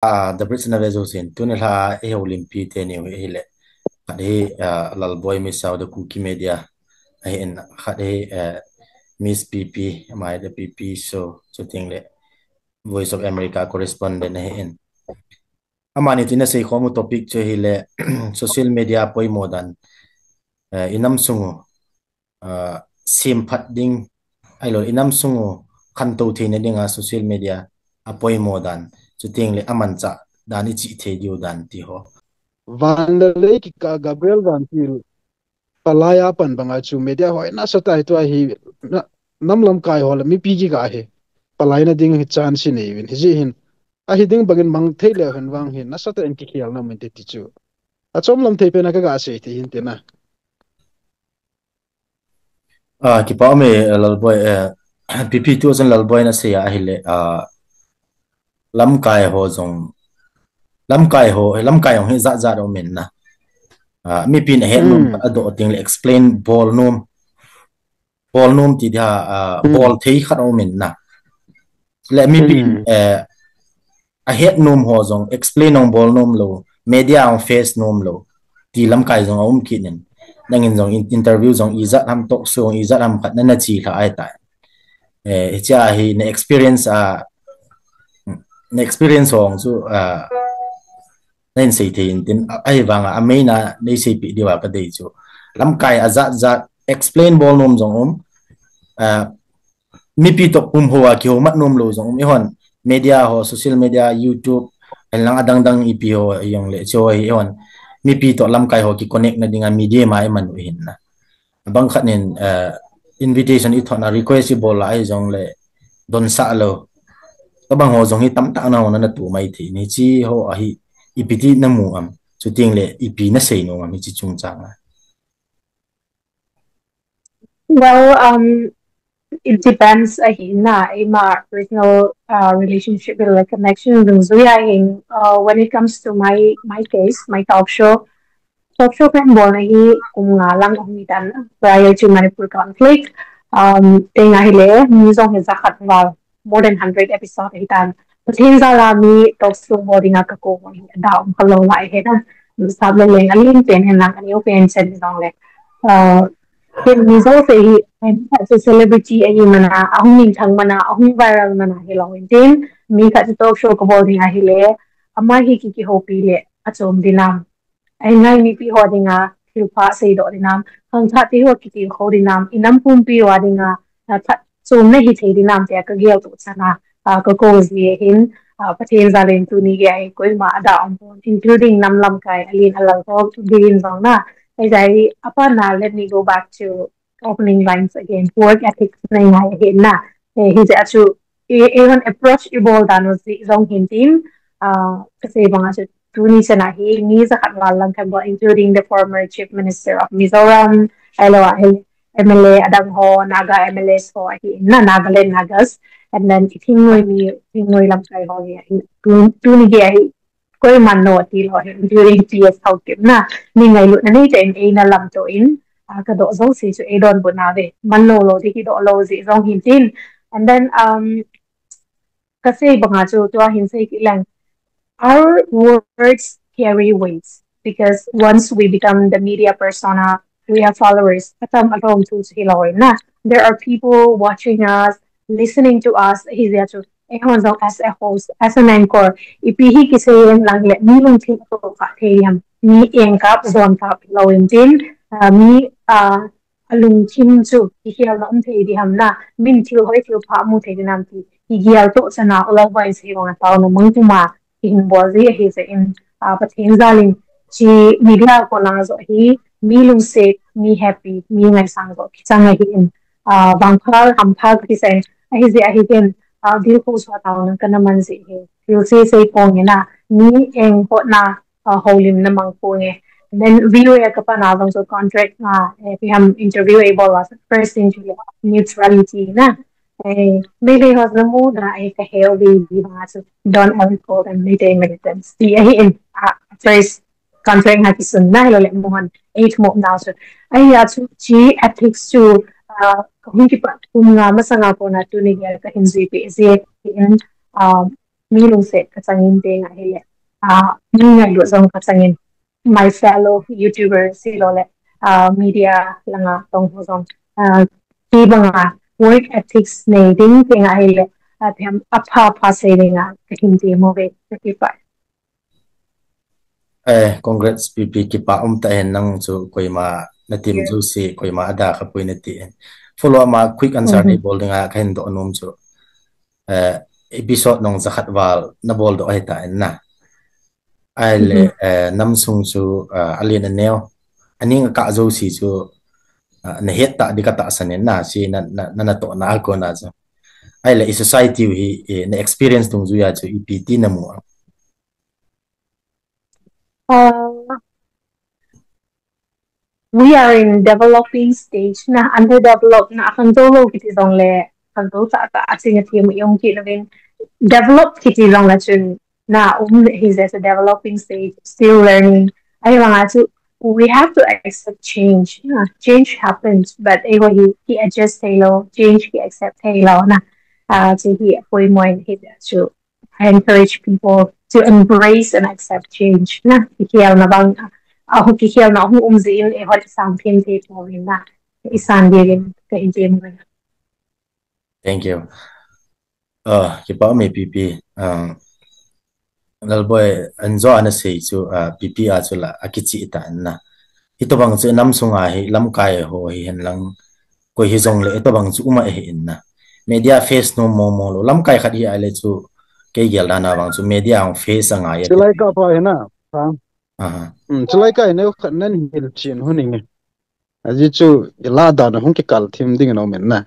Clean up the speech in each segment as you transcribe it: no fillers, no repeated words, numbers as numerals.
the Brit na vezo sin tun la e Olympi te ni hele khade lalboy mi saw the cookie media ai en khade Miss PP mai the PP so ting le Voice of America correspondent ai en amani tina sei khomu topic che hele social media poi modan inam sungu sim phat ding ai lo inam sungu khan to the ne dinga social media apoi modan chu ting le aman cha dani chi the dio dan ti ho Vanderlei ki ka Gabriel Van Til palaya pan banga chu media hoi na satai to hi namlam kai hol mi pi ki ga he palai na ding hi chan si nei win hi hin a hi ding bagin mang thei le hen wang hin na sata en ki khial na men te ti chu a chom lam thei pe na ka ga se ti hin te na ki pa me lalboy PP 2000 lalboy na se ya hele lam kai ho zong lam kai ho za za do men na mi pin het num ado ting le explain ball num ti da ball thei khat o men na le mi pin a het num ho zong explain on ball num lo media on face num lo ti lam kai zong om kinin nangin zong interview zong izat ham talk show izat ham khat na chi la ai ta cha hi na experience hong chu nên xây thì tin ai vàng à mấy na đây xây bị đi vào cái đấy chứ lắm cái à dạ explain ball nôm giống mi pi to hoa kiểu mắt nôm lo giống mi hòn media ho social media YouTube hay lang adang dang ipi ho yung le cho ai hòn mi pi to lắm cái ho ki connect na dengan media mai man uhin na bang khat nen invitation it na request ball ai giống le don sa lo các bang ho giống hi tam ta na na tu mai thì ni chi ho a hi ipiti na mu am so ting le ipi na sei no mi chi chung chang Well, it depends. Na ima personal relationship with like connection with Zuya. When it comes to my case, my talk show kan boleh kung ngalang umitan prior to Manipur conflict. Tenga hile misong hizakat val more than 100 episode hitan. Patin sa lami talk show boarding ako daw kalau lai heta sablo leng alin pen henang kanyo pen sen dong le. Hiện mizo fe hi as a celebrity ai mana ahung ning thang mana ahung viral mana hi lawin tin mi ka talk show ko boarding a hile ama hi ki hopi le achom dinam ai ngai mi pi hodinga hilpa sei do dinam hang tha ti ho ki ti ho dinam inam pum pi wa dinga chom na hi thei dinam te ka gel to chana ko ko zi hin pathen zalen tu ni ge ai koi ma da on including nam lam kai alin alang ko din bang na ai dai apa na let me go back to opening lines again work ethics nai ngai hin na he's actually even approach ibol dan was the zong hin team kasi bang Tuni Sanahi, Niza Katwalang Kabo, including the former Chief Minister of Mizoram, Elo MLA Adangho, Naga MLAs ho, na Nagaland Nagas, and then Tingoy Lamkay ho, Tuni Gay, Koy Mano, Tilo, including TS Houkim, na Ningay Lunanita and Aina Lamto in, Kado Zosi to Adon Bunave, Manolo, Tikido Lozi, Zong Hintin, and then, kasi bangacho to hinsay kilang our words carry weights because once we become the media persona, we have followers. There are people watching us, listening to us. As a host, as an anchor, ipihi kisayin lang le milong tipo ka tayam mi engkap zon kap lawin din mi alung chin chu ihiyal na umte di hamna min til hoi til pa mu te dinam ti ihiyal to sana ulawai sa mga tao na mangtuma in Bozi, he's in Patin Zaling. She media ko lang so he me lose me happy me ngai sang go kisang hi in bangkal hampag ki say he's the hidden deal ko sa tao ng kanaman si he you'll say po na ni eng po na holim na mang po ni then view ya kapanabang so contract na if you have interview able as first interview neutrality na maybe was the mood na ay kahel di mga so don't ever call them meeting militants. Di ay in first contract na kisun na hilo mo 8 mo na so ay so chi ethics to hindi pa kung nga masanga ko na tunig ka hindi in mi lung se ka changin te nga hele mi ngai lo zong ka changin my fellow YouTuber si lo le media langa tong ho zong ki banga work ethics nei ding te nga hele them apa pa se nga ka hin te mo ve ki pa congrats PP ki pa ta hen nang chu koima na team chu si koima ada ka pui na ti follow ma quick answer ni bol nga khen do nom chu episode nong zakhat wal na bol do ai ta na ai le nam sung chu alien neo aning ka zo si chu na het ta di ka ta sanen na si na to na ko na chu ai le society hi na experience tung zu ya chu EPT na mu we are in developing stage na underdeveloped na akan dolo kiti dong le kan do sa ta asing ti mo yung ki na develop kiti dong na chun na he's at a developing stage still learning ay mga so we have to accept change change happens but he adjust hello change he accept hello na so he apoy mo in he so I encourage people to embrace and accept change na kikiyaw na bang ako kikiyaw na akong umziin hot isang pintate mo rin na isang din ka-enjoy mo rin. Thank you. Kipa may PP lalboy anzo ana sei chu PP a chu la akichi ita na ito bang chu nam sunga hi lam kai ho hi hen lang ko hi jong le ito bang chu uma hi in na media face no mo lo lam kai khat hi ale chu ke gel na bang chu media ang face anga ya chulai ka pa na chulai ka ne khat nan hil chin huning aji chu ila da na hong ke kal thim ding no men na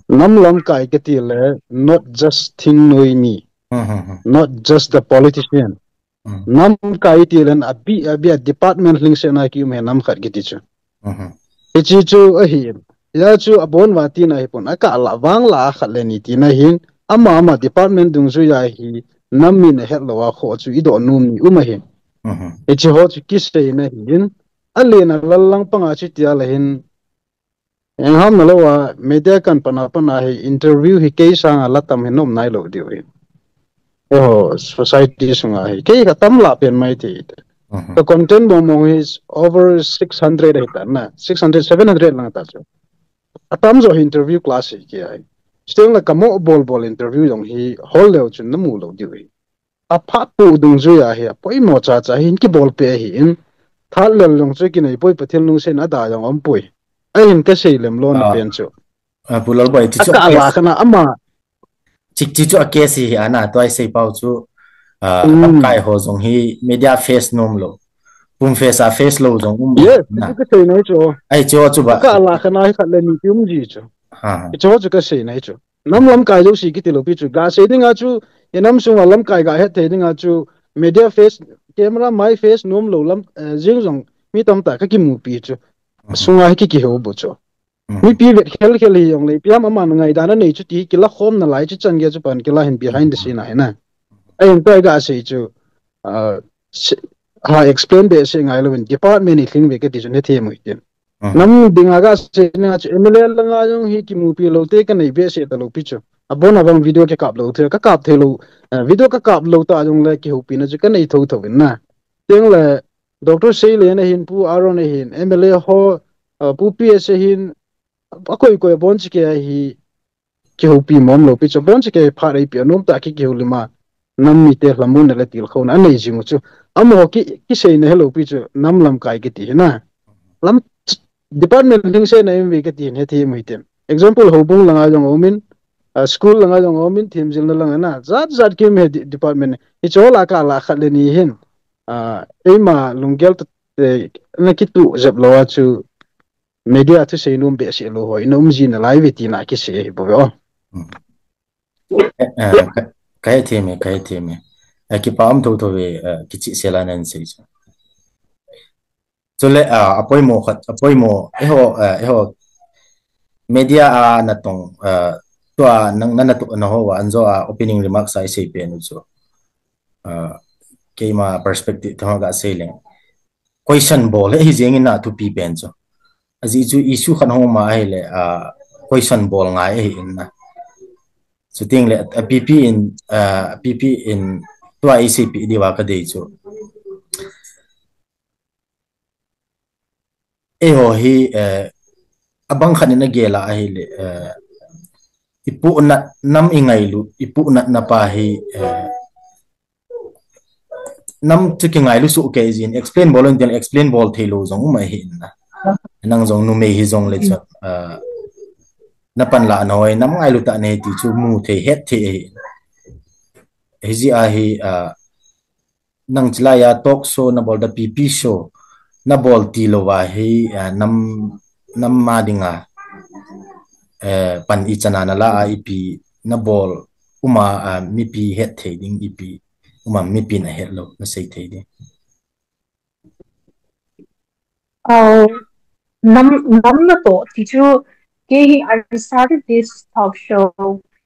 nam lam kai ke ti le not just thing noi mi not just the politician nam kai ti len abi department ling se na ki me nam khat ke ti chu chi chu a hi ya chu abon wa ti na hi pon aka la wang la khat le ni ti na hin ama department dung su ya hi nam mi ne het lo wa kho chu i do num ni uma hin chi ho chu ki se na hin ale na lalang panga chi ti ala hin en ham na lo wa media kan pana hi interview hi ke sang ala tam hin nom nai lo di wi society sunga hi ke ka tam la pen mai ti the content mo is over 600 hita na 600 700 lang ta chu atam zo interview class hi ke ai still na kamo bol interview dong hi hol le chu namu lo di wi apa pu dung zu ya hi poi mo cha hin ki bol pe hi in thal le long chu ki nei poi pathil nu se na da yong am poi ai ka sei lem lo na pen chu pulal boy ti chu ka la kana ama chik chi chu a ke si ana toi sei pau chu kai ho zong hi media face nom lo pum face a face lo zong na ka sei nei chu ai chu ba ka la kana hi khat le ni tum ji chu chu ka sei nei chu nam lam kai jo si ki ti lo pi chu ga sei ding a chu enam su lam kai ga he the ding a chu media face camera my face nom lo lam jing zong mi tam ta ka ki mu pi chu sunga ki ho bu chu mi pi vet khel hi yong le piam ama ngai da na nei chu ti ki la khom na lai chu chan ge chu pan ki la hin behind the scene ai na ai en ta ga sei chu ha explain be se ngai lo department ni thing be ke ti chu ne the mu tin nam dinga ga se na chu ml la nga jong hi ki mu pi lo te ka nei be se ta lo pi chu abon abang video ke kap lo the ka kap the lo video ka kap lo ta jong le ki hu pi na chu ka nei tho tho na teng le doctor sei le na hin pu aron hin ml ho pu ps hin akoi bon chi ke hi ki hu pi mom lo pi chu bon chi ke pha rei pi nom ta ki hu lima nam mi te hlamun le til khon an nei jing chu amo ki sei na hello pi chu nam lam kai ki ti na lam department ling se na mi ke ti ne thi mai tem example ho bung langa jong omin school langa jong omin thim jil na langa na zat ki me department i chola ka la khat le ni hin ema lungel te na ki tu jab lo chu media tu sei num be se lo hoi num ji na live ti na ki se bo kai theme ki pam to we ki chi sela nan sei chu so le apoi mo eho media na tong to nang na to na ho anzo opening remarks ai sei pe nu chu ke ma perspective thong ga sei le question ball hi jeng na to pi pen chu aji chu issue khan ho ma ai le question ball ngai hi in na shooting le PP in tua ACP diwa ka dei chu e ho hi abang khanina gela a hi le ipu na nam ingailu ipu na pa hi nam chiking ai lu su ke jin explain bolon den explain bol thelo zong ma hi na nang zong nu me hi zong le cha na pan la noi nam ngai lu ta ne ti chu mu the het the hi ji a hi nang chla ya talk show na bol da pp show na bol ti lo wa hi nam ma dinga pan i chana na la ip na bol uma mi pi het the ding ip uma mi pi na het lo na sei the ding Nam na to teacher I started this talk show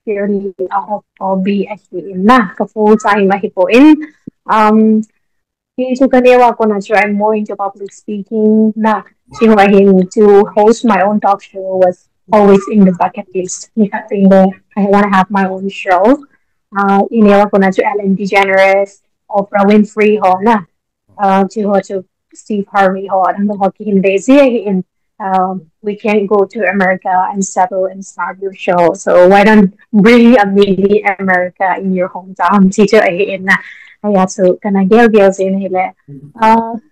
purely out of hobby actually na ka full time mahipo in so kanewa ko na try more into public speaking na him to host my own talk show was always in the bucket list. I want to have my own show. Inewa ko na to Ellen DeGeneres, Oprah Winfrey ho na. To Steve Harvey ho. Ang hockey in Daisy in we can go to America and settle and start your show. So why don't bring a mini America in your hometown? Teacher in na. Yeah, so kana girls in hele.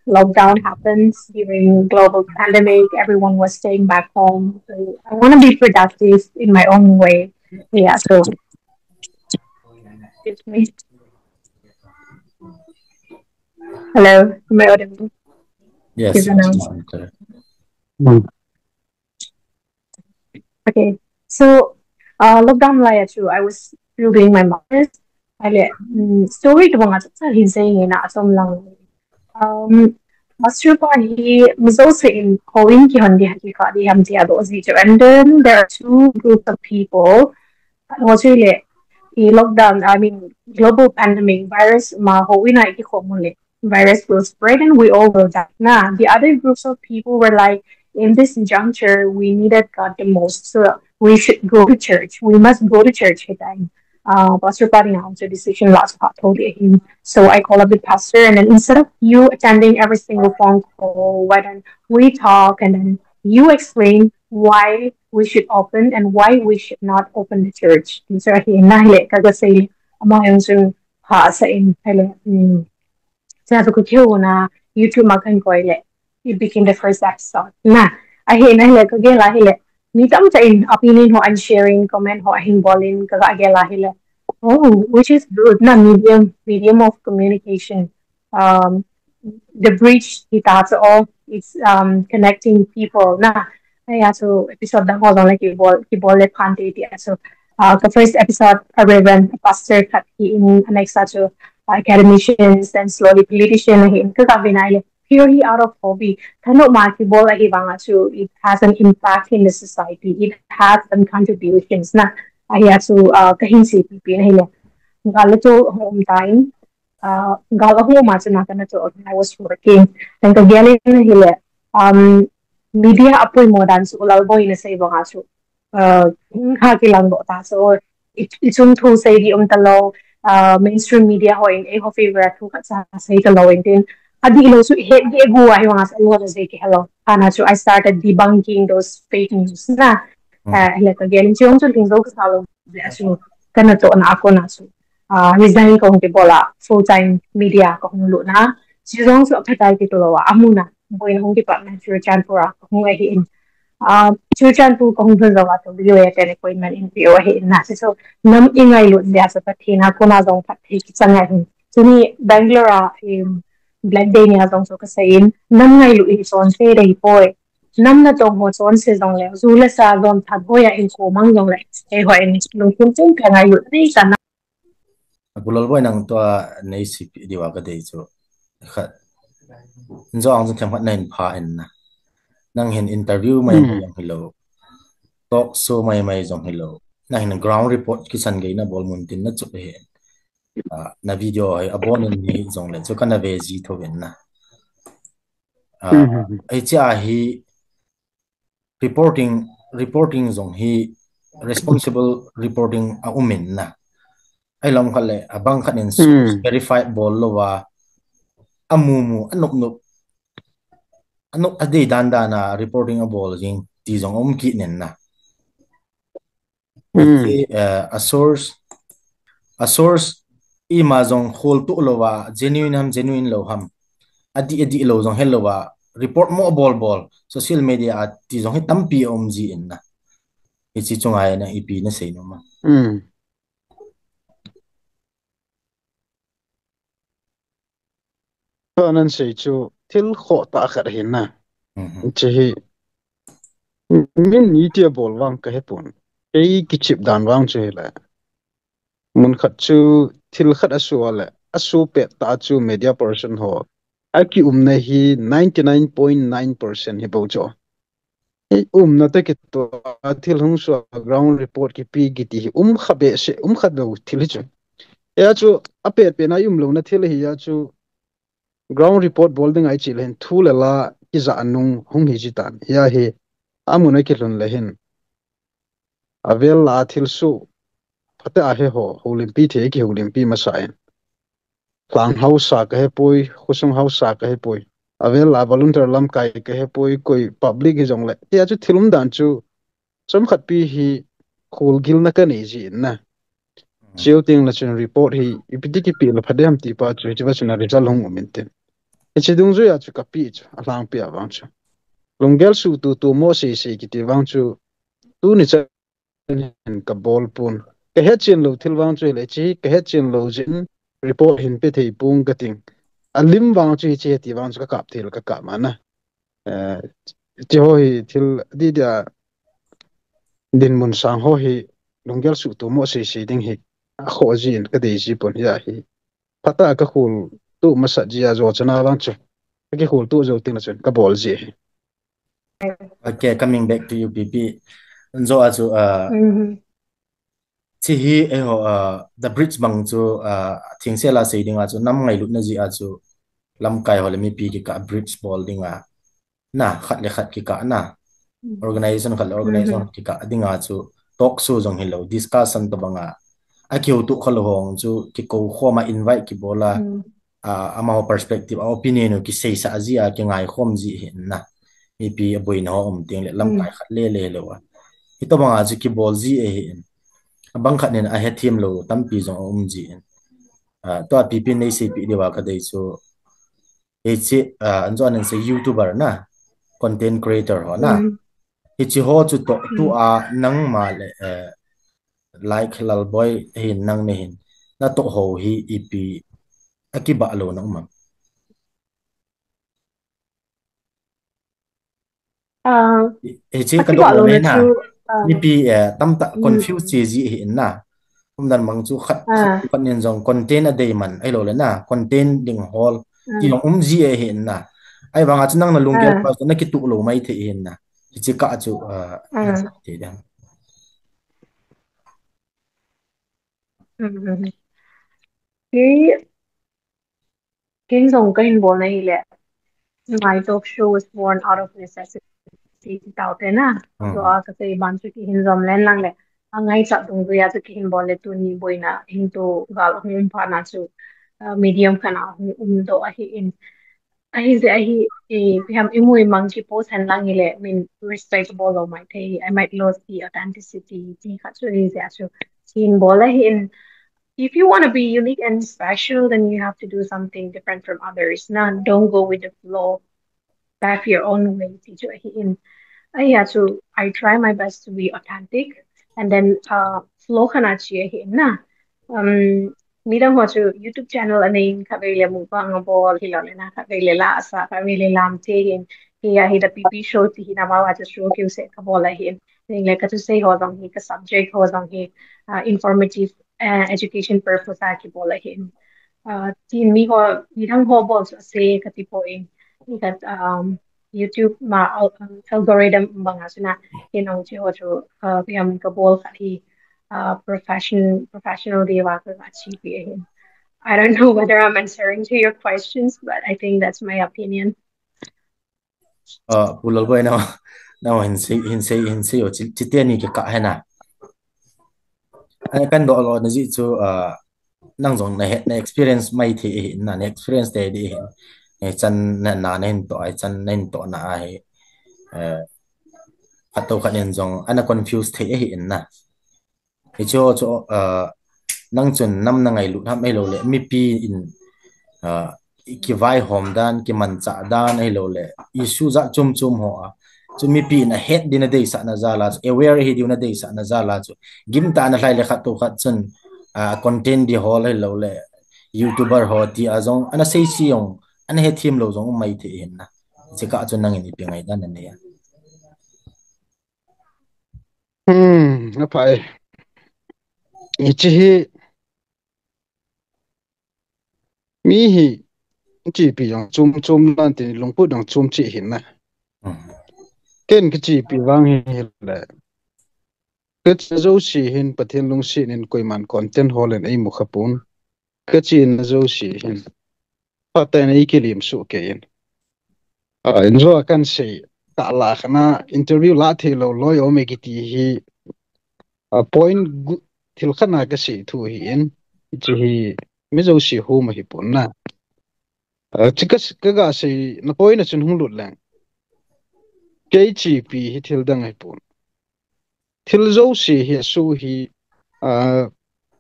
Lockdown happens during global pandemic. Everyone was staying back home. So I want to be productive in my own way. Yeah, so excuse me. Hello, am I audible? yes Okay, so lockdown laya too. I was still doing my master's. Story to mga sa hisay na asom lang. Master pa he was also in Colin ki handi hakika di hamti ado zito. And then there are two groups of people. Also lockdown, I mean global pandemic virus mahuwi na ikikomuli. Virus will spread and we all will die. Nah, the other groups of people were like, in this juncture, we needed God the most. So we should go to church. We must go to church. Pastor Paring answer decision last part told him. So I called up the pastor and then instead of you attending every single phone call, why don't we talk and then you explain why we should open and why we should not open the church. So he nahle kagasay ama yung ha sa in sabi ko na YouTube makan ko it became the first episode. Na, ahin na hila kagela hila. Nita mo sa in opinion ho and sharing comment ho ahin bolin kagagela hila. Oh, which is good na medium of communication. The bridge kita so all it's connecting people na. Kaya so episode na ho lang kibole pante dia. So the first episode a reverend pastor kat in next to academicians and slowly politicians in kakabinay purely out of hobby. Kano makibol ay ibanga to it has an impact in the society. It has some contributions na ahiya to kahinsi pipi na hila. Ngalo to home time. Ngalo ho matuna kana to when I was working. Then kagaling na hila. Media apoy mo dan so ulalboy na sa ibanga so hakilang bo ta so itong to say di talo mainstream media ho in ho favorite ko sa say kalawin din adi ilo so hit di guwa yung as ano na say hello ana so I started debunking those fake news na like again yung so king do kasalo so kana to na ako na so resign ko ng bola full time media ko hulu na siyong so patay tito lawa amuna boy na hong department sure chan pura kung ahin chuchan tu kong zawa to video ya tele ko man in video he na so nam ingay lu dia sa patina ko na dong pati kitsangai so ni Bangalore black day ni dong so kasain nam ngai lu in son se dei boy nam na tong ho son se dong le zula sa dom that boya in ko mang dong le e ho in lu kum tum ka ngai lu nei sana bulol boy nang to nei si diwa ka dei chu kha nzo ang jang khat nain pha en na nang hin interview mai yang hello talk show mai jong hello na hin ground report kisan ge na bol mun tin na chu he na video ai abon ni jong le chu kana ve ji tho ben na ai cha hi reporting jong hi responsible reporting a umin na ai lam khale abang khanin source verified bol lo wa amumu anuk ade danda na reporting a bol jing ti jong ki nen na a source ima jong hol tu lo wa genuine lo ham adi lo jong hello wa report mo bol social media at ti jong he tampi ji in na ichi chungai na ip na sei no ma nan sei chu thil kho ta khar hin na che hi min ni tia bol wang ka hepun ei ki chip dan wang che la mun khat chu thil khat asu wala asu pe ta chu media person ho aki na hi 99.9% hi bo cho na ta ki to thil hung so ground report ki pi gi ti khabe se khabe thil chu ya chu ape pe na lo na thil hi ya chu ground report bolding ai chi len thu la ki za anung hung hi ji tan ya hi amuna ki lun le hin avel la thil su phata a he ho holimpi the ki holimpi ma sa en klang house sa ka he poi khusung house sa ka he poi avel la volunteer lam kai ka he poi koi public hi jong le ya chu thilum dan chu som khat pi hi khul gil na ka nei ji na chiu ting la chen report hi ipiti ki pi la phadam ti pa chu chi ba chuna result hong min ten chi dung zu ya chu ka pi chu alang pi awang chu longel su tu mo se ki ti wang chu tu ni cha ka bol pun ka he chen lo thil wang chu le chi ka he chen lo jin report hin pe thei pung ka ting alim wang chu chi ti wang chu ka kap thil ka ma na ti ho hi thil di da din mun sang ho hi longel su tu mo se ding hi kho jin ka dei ji pon ya hi pata ka khul tu masa ji a zo chana wang chu cái khul tu zo ting na chen ka bol ji okay, coming back to you pp zo azu chi hi the bridge bang chu thing se la sei dinga chu nam ngai lut na ji azu lam kai hole mi pi ki ka bridge ball dinga na khat le khat ki ka na organization ki ka dinga chu talk su jong hello discussion to banga akio tu khol hong chu ki ko khoma invite ki bola ama perspective opinion ki sei sa azia ki ngai khom ji hin na mi pi boy na ting le lam kai khat le lo wa ito banga chu ki bol ji e hin bang khat nen a he team lo tampi jong ji to a pp nei se pi dewa ka dei chu e chi anjo anen se youtuber na content creator ho na chi ho chu to tu a nang ma le like lal boy hin nang ne hin na to ho hi ep akiba lo nang ma chi ka do lo na ni pi tam ta confuse chi ji hin na dan mang chu khat kan nen jong content a dei man ai lo le na content ding hall ti long ji e hin na ai wanga chu nang na lung gel pas na ki tu lo mai the hin na chi ka chu ti dan cái dòng cái hình bố này là my talk show was born out of necessity tạo thế na so cái ban chu ki hin zom len lang le angai cha dung ya chu ki hin bol le tu ni boina hin to gal hum pa na chu medium kana do a hi in I say I have imui monkey post and lang ile mean respectable of my pay. I might lose the authenticity. Di actually is actually seen bola in if you want to be unique and special, then you have to do something different from others. Now, don't go with the flow. Have your own way. In I try my best to be authentic, and then flow kanachi na midang ho chu YouTube channel aning khavele mu bang bol hilale na khavele la asa khavele lam te hin hiya hi the pp show ti hi na ma wa show ki se ka bola hin ning le ka tu say ho dong hi ka subject ho dong hi informative education purpose a ki bola hin tin mi ho midang ho bol se ka ti po in ni ka YouTube ma algorithm bang asuna hinong chi ho chu piam ka bol ka hi professional achieve. I don't know whether I'm answering to your questions, but I think that's my opinion. Pulal boy na hinse o chitiani ke ka hena ai kan do lo na ji chu nang zong na het na experience mai thi na na experience te di e chan na na nen to ai chan nen to na ai ato kan en zong ana confused the hi in na e cho cho nang chun nam na ngai lu ham ai lo le mi pi in ki vai hom dan ki man cha dan ai lo le issue za chum chum ho a chu mi pi na het din dei sa na za la aware hi di na dei sa na za la chu gim ta na lai le khat to khat chun content di hol ai lo le youtuber ho ti azong ana sei chi yong ana he thim lo zong mai the in na che ka chun nang ni pi ngai dan ne ya nó phải chỉ mi hi chỉ bị dòng zoom zoom lan thì lồng bút dòng zoom chỉ hình này cái chỉ bị vang hi là cái dấu chỉ hình bát thiên lung chỉ nên coi man content hol lên ấy một khapun cái chỉ là dấu chỉ hình phát tại này cái liềm số cái hình anh rồi kan say cả là khana interview lá thì lâu lôi ở mấy cái hi point thil khana cái say thu hi in chỉ hi mấy dấu chỉ hu mà hi pun na chỉ cái say nó point nó chân hung lụt lang cái chỉ bị hi thil dang hi pun thil dấu chỉ hi su hi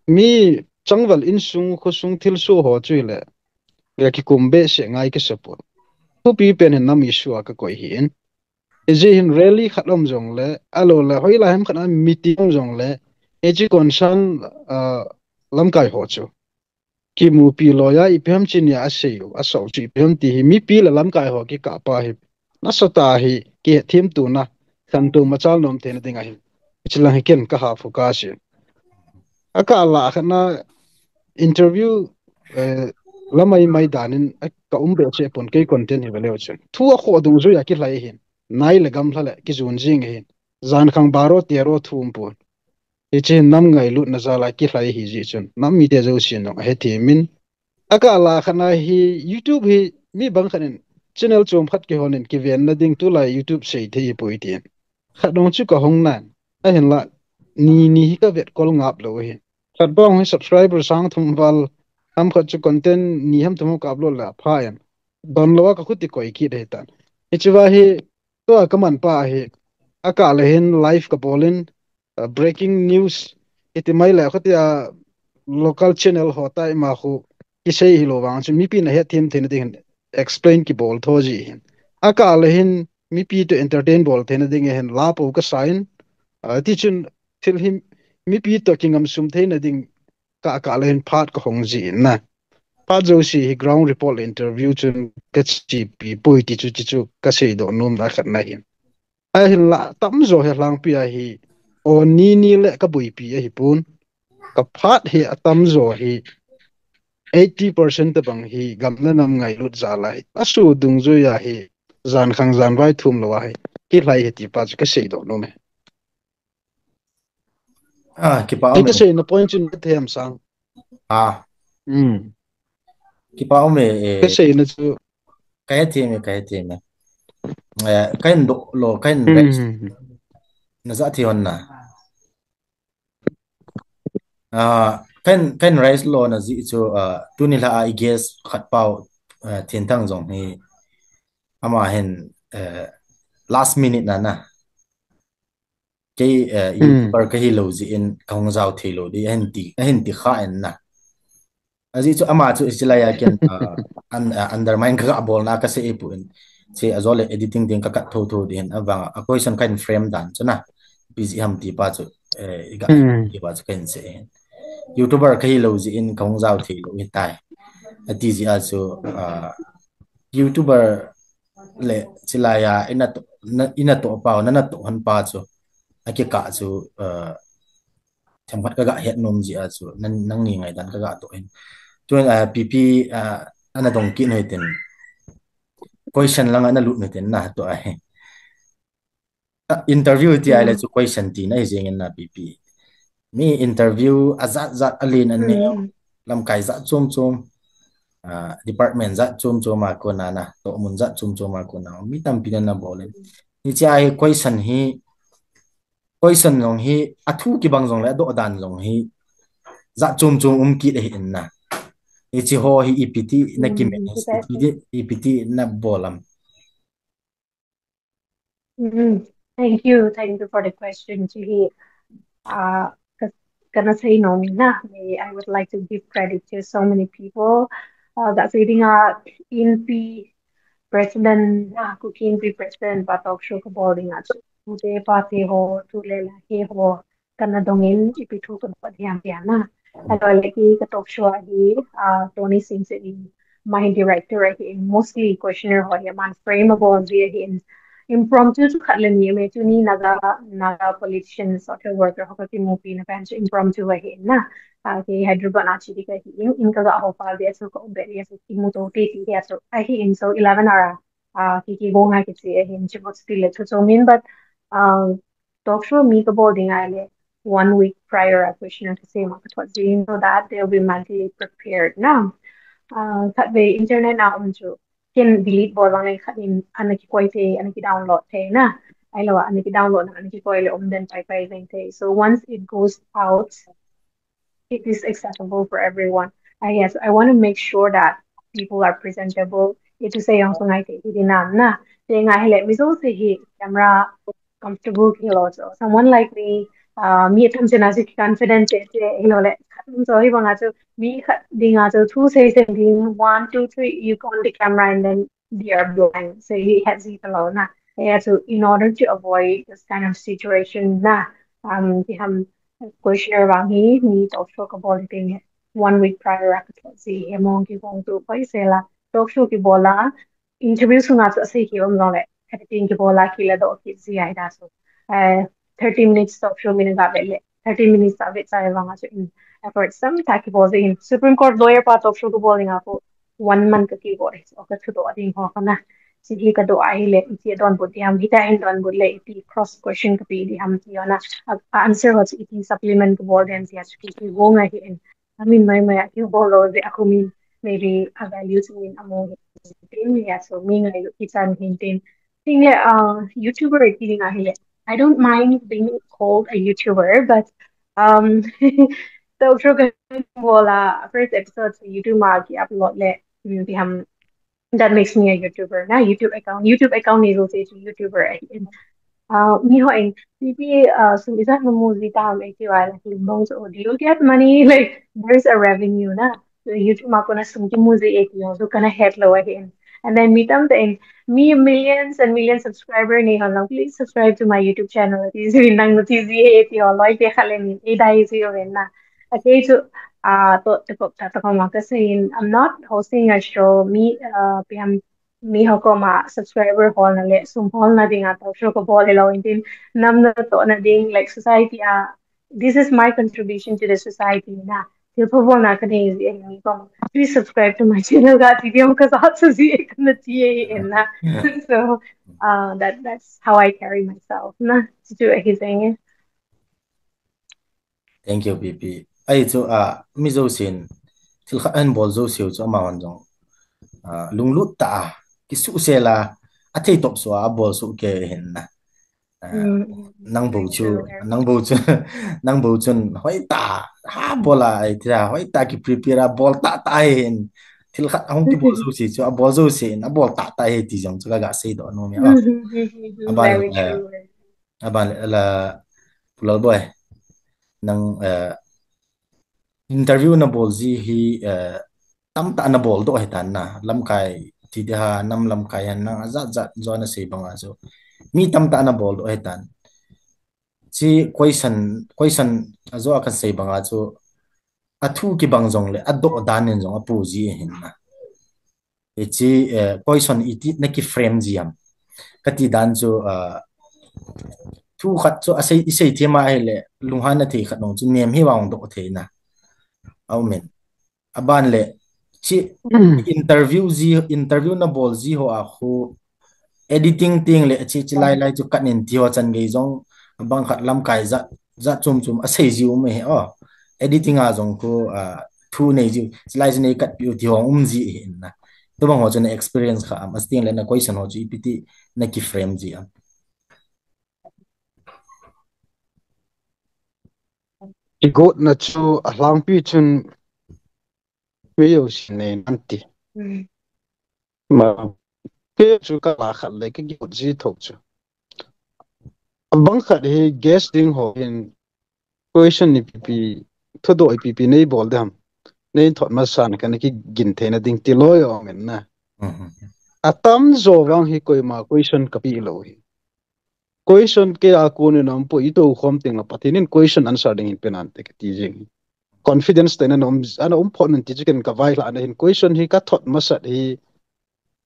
mi changwal in sung khu sung thil su ho chui le ya ki kumbe se ngai ke support tu pi pen en nam isua ka koi hin eje hin rally khatlom jong le alo le hoi la hem khana meeting jong le eji concern lam kai ho chu ki mu pi lo ya ipem chin ya aseyo aso chi pem ti hi mi pi la lam kai ho ki ka pa hi na sota hi ki thim tu na san tu machal nom te na dinga hi chilang hi ken ka ha focus aka la khana interview lamai mai danin ka umbe che pon ke content hi velo chen thu a kho dung zu ya ki lai hin nai le gam hlale ki zun jing hin zan khang baro tero thum pon e che nam ngai lu na za la ki lai hi ji chen nam mi te zo sin no he thi min aka la khana hi youtube hi mi bang khanin channel chom khat ke honin ki ven na ding tu la youtube sei the poi tin khadong chu ka hong nan a hen la ni ka vet kol ngap lo hi khat bong hi subscriber sang thum wal ham khat chu content ni ham thum ka upload la phayan don lo ka khuti koi ki de tan ichwa hi to ka man pa hi aka le hin live ka bolin breaking news iti mai la khatia local channel hota ma khu ki sei hi lo wang chu mi pi na he thim thina ding explain ki bol thoji hin aka le hin mi pi to entertain bol thina ding hen la po ka sign ti chun til him mi pi to kingam sum thina ding ka le hin phat ka hong ji na pa jo si hi ground report interview chun ka chi pi poi ti chu ka sei do nom da khat na hin a hin la tam zo he lang pi a hi o ni le ka bui pi a hi pun ka phat hi atam zo hi 80% ta bang hi gamna nam ngai lut za lai asu dung zo ya hi zan khang zan vai thum lo hi ki lai he ti pa ka sei do no me ki pa ka sei na point chin them sang ki pa me ka sei na chu cái thì mà cái độ lo cái nó giá thì hơn na cái rice lo na gì cho tu ni là I guess khát bao thiên thăng giống thì ama hen last minute na cái YouTuber cái hello gì in không giao thì lo đi hen ti khai na gì cho ama cho isla ya ken undermine ka bol na kasi ipun si azole editing din ka tho din awang a question kind frame dan chana busy ham ti pa chu ga ti pa chu ken se YouTuber ka hello ji in kong zau thi lo in tai ati ji a chu YouTuber le chila ya ina to pa na to han pa chu ake ka chu thempat ka ga het nom ji a chu nang ni ngai dan ka ga to in tuan PP ana dong ki noi ten question lang ana lut noi ten na to ai interview ti ai le chu question ti na jeng na PP mi interview azat alin an ne lam kai za chom department za chom ma ko na to mun za chom ma ko na mi tam pin na bolen ni cha question hi question long hi athu ki bang jong le do dan jong hi za chum ki de hin na ichi ho hi EPT na ki me EPT na bolam. Thank you for the question, Chihi. Gonna say no, Mina. I would like to give credit to so many people that's leading in the president, cooking the president, but also boarding at today party ho, to lela he ho, kanadongin ipitu kan padiam piana. Hello, lagi katok show hi, Tony Singh my director hi, mostly questionnaire ho, yaman frameable via in impromptu to katlan ni me tu ni naga politician social worker ho kati mo pina bench impromptu hi na. Ke Hyderabad na chidi ka hi in kaga ho pa dia so ko beri so kimu to ti ya so I hi in so 11 hour ki go nga ki si hin chibot still to so mean but talk show me ka boarding ale 1 week prior a question to say mak thot so that they'll be mentally prepared now kat the internet na unju can delete board lang khat in anaki koi te anaki download te na ai lo anaki download na anaki koi le then pai te so once it goes out it is accessible for everyone. Yes, I want to make sure that people are presentable. Ito sa yung sungay te hinam na. Kaya nga hele, miso sa camera comfortable kilo. So someone like me, me at times na si confident te hilo le. So hi nga so me di nga so 2 say 1, 2, 3 you go on the camera and then they are blind. So he has it alone na. Yeah, so in order to avoid this kind of situation na di ham questionnaire vàng hi mi talk show ka bol ting 1 week prior rakat si hemong ki kong tu pai se la talk show ki bola interview sunga sa se ki om long le editing ki bola ki la do ki si ai da so 30 minutes talk show min ga le 30 minutes of it sai wanga so in effort some ta ki bol in Supreme Court lawyer pa talk show ko bol nga ko 1 month ka ki bol so ka thu do ding ho kana si ka do ai le ti don bu ti ham hi ta in don bu le ti cross question ka pi di ham ti ona answer was iti supplement ko board and yes ki go nga hi in I mean may ki bolo de ako min maybe a value to in amo tin ya so mi nga ki chan hin tin ting le YouTuber ki nga hi le I don't mind being called a YouTuber but so sure bola first episode sa YouTube ma ki upload le di ham that makes me a YouTuber. Na YouTube account is also a YouTuber. Me hoing maybe so is that no movie down like you are like so do you get money like there's a revenue na so YouTube mako na sum ki movie ek yo so kana head low again and then me tam the me millions and millions subscriber ni lang please subscribe to my YouTube channel it is nang notizi ek yo like de khale ni e dai si yo na okay so kasi I'm not hosting a show mi ko ma subscriber hall na le sum hall na ding ato show ko bol hello din nam na to na ding like society this is my contribution to the society na til po bol na ka ding mi ko please subscribe to my channel ga video ko sa sa si na TA na so that's how I carry myself na to do it saying Thank you, PP. Ay, so, mi zo sin, til ka an bol zo siyo zo ma wan zong, lung lut ta, kisu sela, atay top so bol so ke hin na. Nang bầu chu nang bầu chu nang bầu chun hoi ta ha bola ai tira hoi ta ki prepare bol ta hin til khat hong ki bol su si chu a bol zo si na bol ta he ti jong chu ga sei do no mi aban very true aban la pulal boy nang interview na bol ji hi tam ta na bol do he tan na lam kai ti ha nam lam kai han na za zo na sei banga so mi tam ta na bol do he tan chi question azo akan sei banga chu athu ki bangjong le addo danin jong apu ji hin na e chi question iti na ki frame ji am kati dan chu thu khat chu asai isei thema hele lunghan na thei khat nong chu nem hi wang do the na au men aban le chi interview na bol ji ho a khu editing ting le chi lai chu kat nin ti ho chan gei jong bang khat lam kai za chum asei ji me he editing a jong ko thu nei ji slide nei kat pi ti hong ji hin na to bang ho chen experience kha am asting le na question ho ji pt na ki frame ji am igot na chu ahlang pi chun meyo sine nanti ma ke chu ka la khat le ke gigot ji thok chu bang khat he gas ding ho in question ni pp thodo ipp nei bol dam nei thot ma san kan ki gin the na ding ti loy o men na atam zo wang hi koi ma question kapi lo hi question ke a ko ne nam po ito khom ting la patinin question answer ding in penan te ti jing confidence te na nom ana phon ti chicken ka vai la na hin question hi ka thot ma sat hi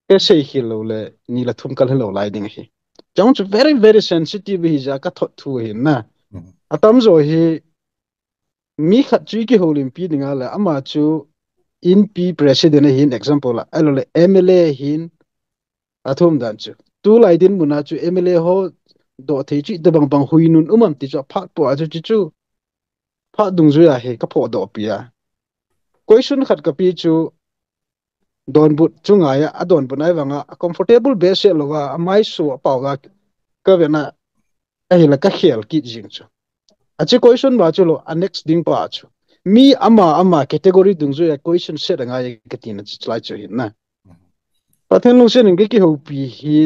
ke sei hi lo le ni la thum kal lo lai ding hi chang chu very very sensitive hi ja ka thot thu hi na atam zo hi mi khat chui ki holim pi dinga la ama chu in pi president hin example la alo le mla hin athum dan chu tu lai din muna chu mla ho do thei chi de bang bang huinun umam ti chu phat po a chu chu phat dung zu ya he ka pho do pia question khat ka pi chu don but chunga ya adon bunai wanga comfortable base lo wa mai su pa wa ka vena ai la ka khel ki jing chu achi question ba chu lo next ding pa chu mi ama category dung zu ya question set nga ye ka tin chlai chu hin na pathen lu sen nge ki ho pi hi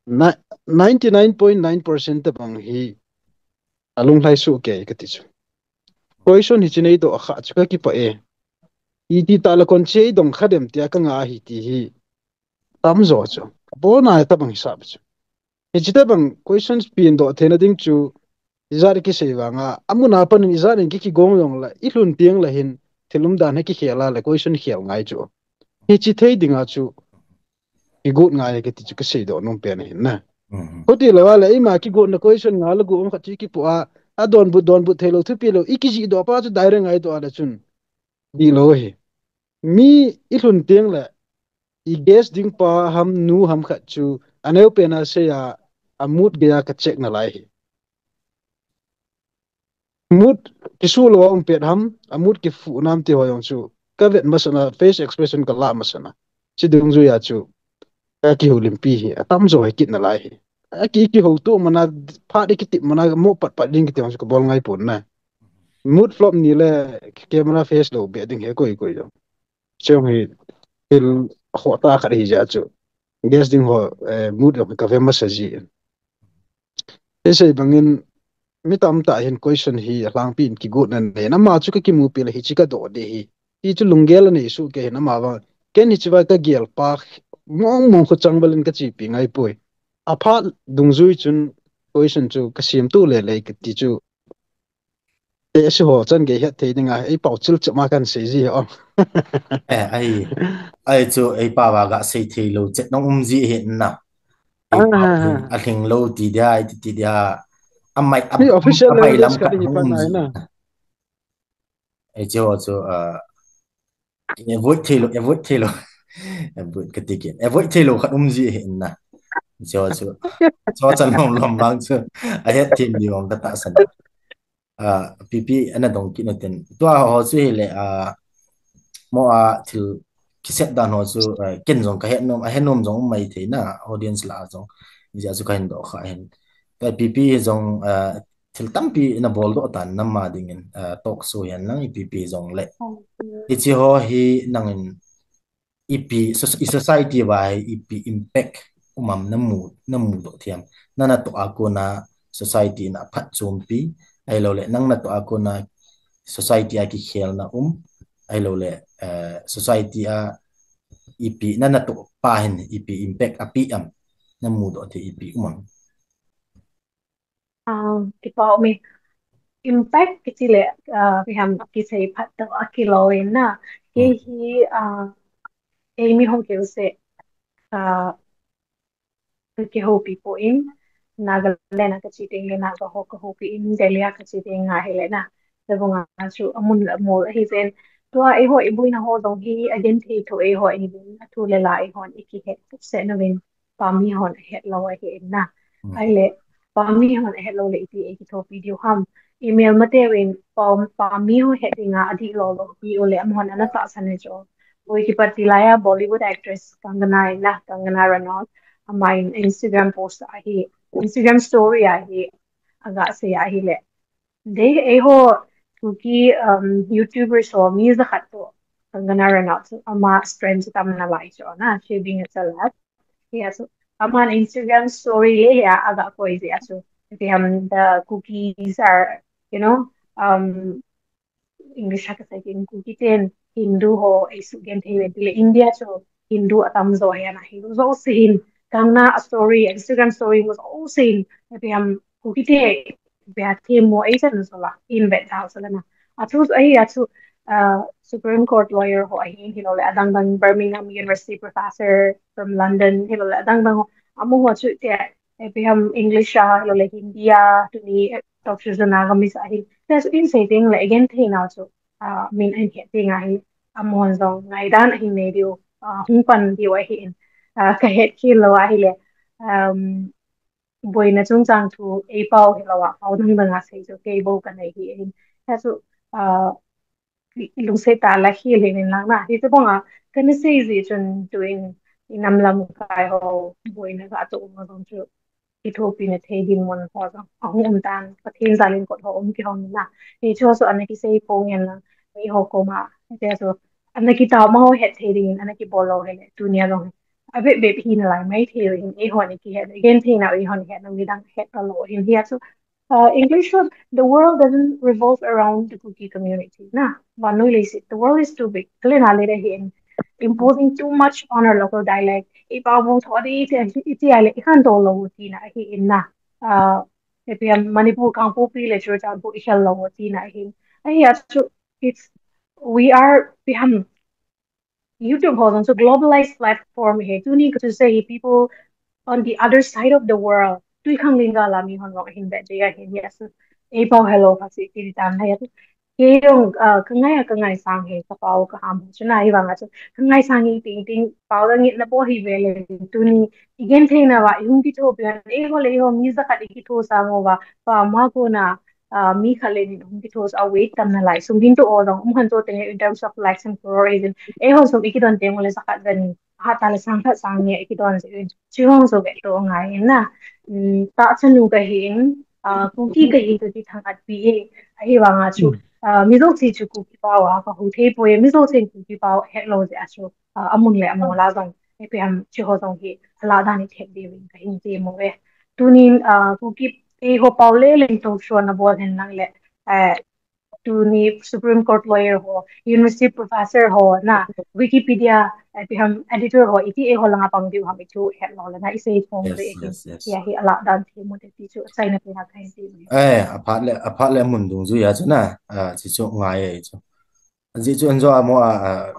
99.9% ta bang hi alung lai su ke ka ti chu question hi chinei do kha chu ka ki pa e i ti ta la kon che dong khadem tia ka nga hi ti hi tam zo chu bo na ta bang hisab chu hi chita bang questions pin do thena ding chu izar ki sei wanga amuna pan izar ki gong yong la i hlun tiang la hin thilum dan he ki khela la question khel ngai chu hi chi thei dinga chu i gut ngai ke ti chu ka sei do nom pe na hin na hoti la wala i ma ki gut na question nga la gu om khachi ki pu a don bu thelo thu pi lo i ki ji do pa chu dai re ngai do ala chun di lo he mi i hlun tiang la i gas ding pa ham nu ham kha chu aneu pe na se ya amut ge ya ka check na lai he mut ki su lo om pet ham amut ki fu nam ti hoyong chu ka vet masana face expression ka la masana chi dung zu ya chu ka ki holim pi hi atam zo he kit na lai hi ki ho tu mana pha de ki ti mana mo pat ding ki ti ko bol ngai pun na mut flop ni le camera face lo be ding he koi jo chong hi il ho ta kha hi ja chu gas ding ho mut ka ve masaji ese bangin mi tam ta hin question hi lang pin ki gut nan ne na ma chu ka ki mu pe la hi chi ka do de hi ti chu lungel ne su ke na ma wa ken hi chiwa ka gel pa mong ko changbalen ka chi pi ngai poi a pha dung zui chun question chu ka sim tu le le ki ti chu te se ho chan ge he the dinga ei pau chil chama kan se ji o ai chu ai pa wa ga sei thei lo chet nong ji he na ai pa a thing lo ti dia ni official amai lam language ka ka hi pa na na ai chu avoid thelo avoid ka ti ke avoid thelo khat ji he na cho chan lom lang chu a het team di ong ka ta san pp ana dong ki no ten to ho chu he le mo thil kiset dan ho chu ken jong ka het nom jong mai the na audience la jong ja chu kain do kha hen ta pp jong thil tampi na bol do tan nam ma ding in talk so yan lang pp jong le ichi ho hi nangin ep society by ep impact umam namu do thiam nana to akona society na phat chompi ai lo le nang na to akona society a ki khel na ai lo le society a ep nana to pa hin ep impact api am namu do the ep umam Thì có mình impact cái gì lệ vì hàm cái gì phát động cái lối na cái hi Amy Hong kêu sẽ cái hồ bị phụ in Nagaland cái chị tiếng na cái hồ bị in Delhi cái chị tiếng ngay hele na rồi vòng ngã chú amun là mồi hi zen tua ai hội bui na hồ dong hi again thì thôi ai hội ni bin thu le lại hòn iki het sẽ na bin pami hòn het lo hi na ai le pami hòn het lo le ti ai ki tho video ham email mate win pami ho het dinga adi lo hi ole am hòn ana ta san ne jo oi ki patilaya Bollywood actress Kangana Ranaut my Instagram post ahi Instagram story ahi aga se ahi le They eho kuki YouTuber so mi za khato kangana Renault ama strength tamna lai cho na shaving a salat yeah so ama Instagram story le ya aga ko is ya so the cookies are you know um English ka sa kin cookie ten Hindu ho isu gen the le India cho Hindu atam zo ya na Hindu zo sin kangna a story Instagram story was all seen cookie te beat team mo ay san so la in bet house la na atu ay atu Supreme Court lawyer ho ay hilo le adang bang Birmingham University professor from London hilo le adang bang amu ho chu te English hilo le India to ni doctors na gami sa hi that's insane thing le again thing now so min anh hiện tình ai amon dong ngày dan hi ne dio hung pan dio ai hin ka het ki lo ai le boy na chung chang thu e pau hi lo wa pau nang nga sei so ke bo ka nei hi in ha so lung se ta la hi le nin lang na hi te bonga kan sei zi chun doing inam lam kai ho boy na ga to ma dong chu Ethiopia na thay din mon ho so ang tan pathin zalin ko ho ki hon na he cho so anaki sei pong yan na mi ho ko ma te so anaki ta ma ho het thay din anaki bolo he dunia long a bit bit hin lai mai thay in e ho ni ki het again thay na e ho ni het na mi dang het a lo in here so English word, the world doesn't revolve around the cookie community. Nah, Manu it. The world is too big. Kailan halira hin imposing too much on our local dialect. Ipabu thodi iti ale ikan dolo wuti na hi inna. If you Manipur kangpo pile chur jampu ishal lo wuti na hin. Ahi achu it's we are biham YouTube holds on so globalized platform here. Tuni to say people on the other side of the world. Tui khang linga la mi hon wong hin bet dia hin yes. E pau hello ka si ti tan hai tu. Ke yong ka ngai sang he ka pau ka ham chuna hi wanga chu ka ngai sang hi ting ting pau da ngit na po hi vele tu ni igen the na wa yung ti to pian e ho le ho mi za ka ki to sa ngo wa pa ma ko na mi khale ni hum ti to sa wait tam na lai sung din to o dong han to te in terms of likes and followers e ho so iki don te mo le sa ka gani ha ta le sang kha sang ni iki don se chi hong so ge to ngai na ta chanu ka hin ku ki ka hi to ti thang at pi e ai wa nga chu mi zo chi chu ku ki pa wa ka hu the po ye mi zo chen ku ki pa he lo ja chu amun le amon la dong e pe am chi ho dong hi la da ni the di win ka hin ti mo we tu ni ku ki e ho pa le le to sho na bo hen nang le tu ni Supreme Court lawyer ho university professor ho na Wikipedia pe ham editor ho iti e ho langa pang diu ham chu het lo la na ise phong de Yes, e yes, yes. ya hi ala dan thi mo de ti chu sai na pe na kai ti Apart le mun dung zu ya chu na chi chu ngai ai chu ji chu anjo amo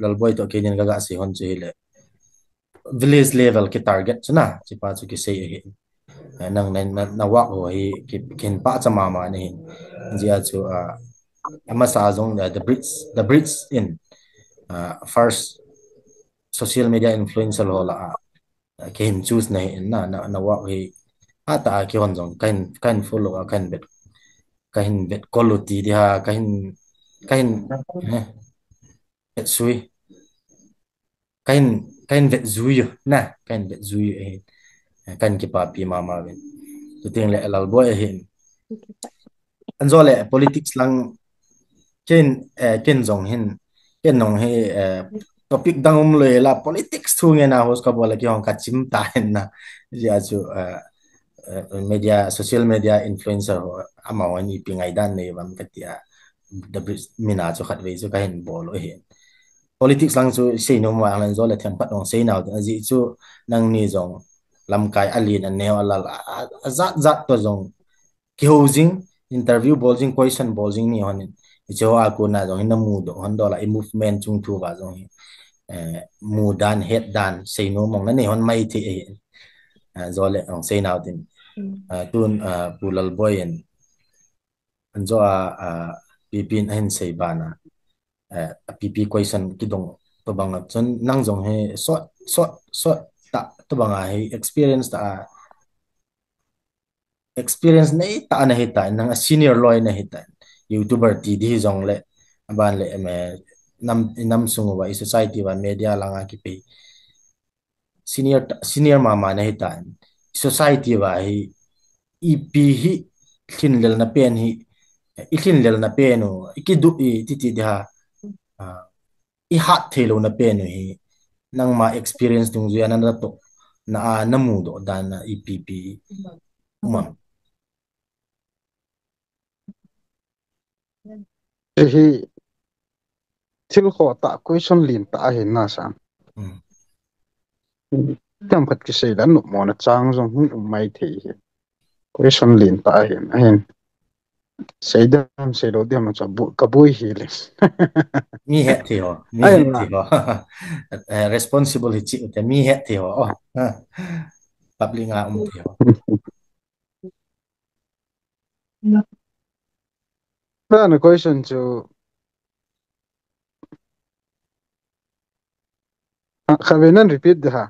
lalboi to kenyan ga si hon chu le village level ke target chu na chi pa chu ki sei hi nang na wa ho hi ki kin pa cha ma ma ni ji a chu ama sa zong the bridge in first social media influencer ho la ken choose nei na wa hi ata ki hon jong kain follow kain bet quality dia kain bet sui kain bet zui na kain bet zui kain ki pa pi mama ben tu ting le lal boy hin anzole politics lang ken jong hin ken nong he topic dangum le la politics thu nge na hos ka bola ki hong ka chim ta na ya chu media social media influencer ho ama wani pingai dan ne bam katia the mina chu khat ve chu ka hin bol o hin politics lang chu sei no ma lan zo le them pat ong sei naw ji chu nang ni jong lam kai alin an ne ala zat zat to jong ki housing interview bolting question bolting ni honin cho a ko na jong na mu do hon do la movement chung thu ba jong mu dan head dan sei no mong na ne hon mai thi zo le ong sei naw tin tun pulal boyen anjo pipin hen sei bana pp question kidong to banga chon nang jong he so ta to banga he experience nei ta na he ta nang a senior lawyer na he ta youtuber ti di jong le ban le me nam sungu wa society wa media langa ki pe senior mama na he ta society wa hi ep hi thin lel na pen hi ikin lel na pe no ikidu ti ti dia i hat thelo na pe no hi nang ma experience tung zu yana na to na namu do dan na EPP umam hi thil kho ta question lin ta hin na san tam phat ki sei dan no mo na chang jong hu mai the hi question lin ta hin sei dam sei lo diam cha bu ka bui hi le mi het thi ho mi ai het na thi ho responsible hi chi te mi het thi ho public nga thi ho na question chu khavenan repeat de ha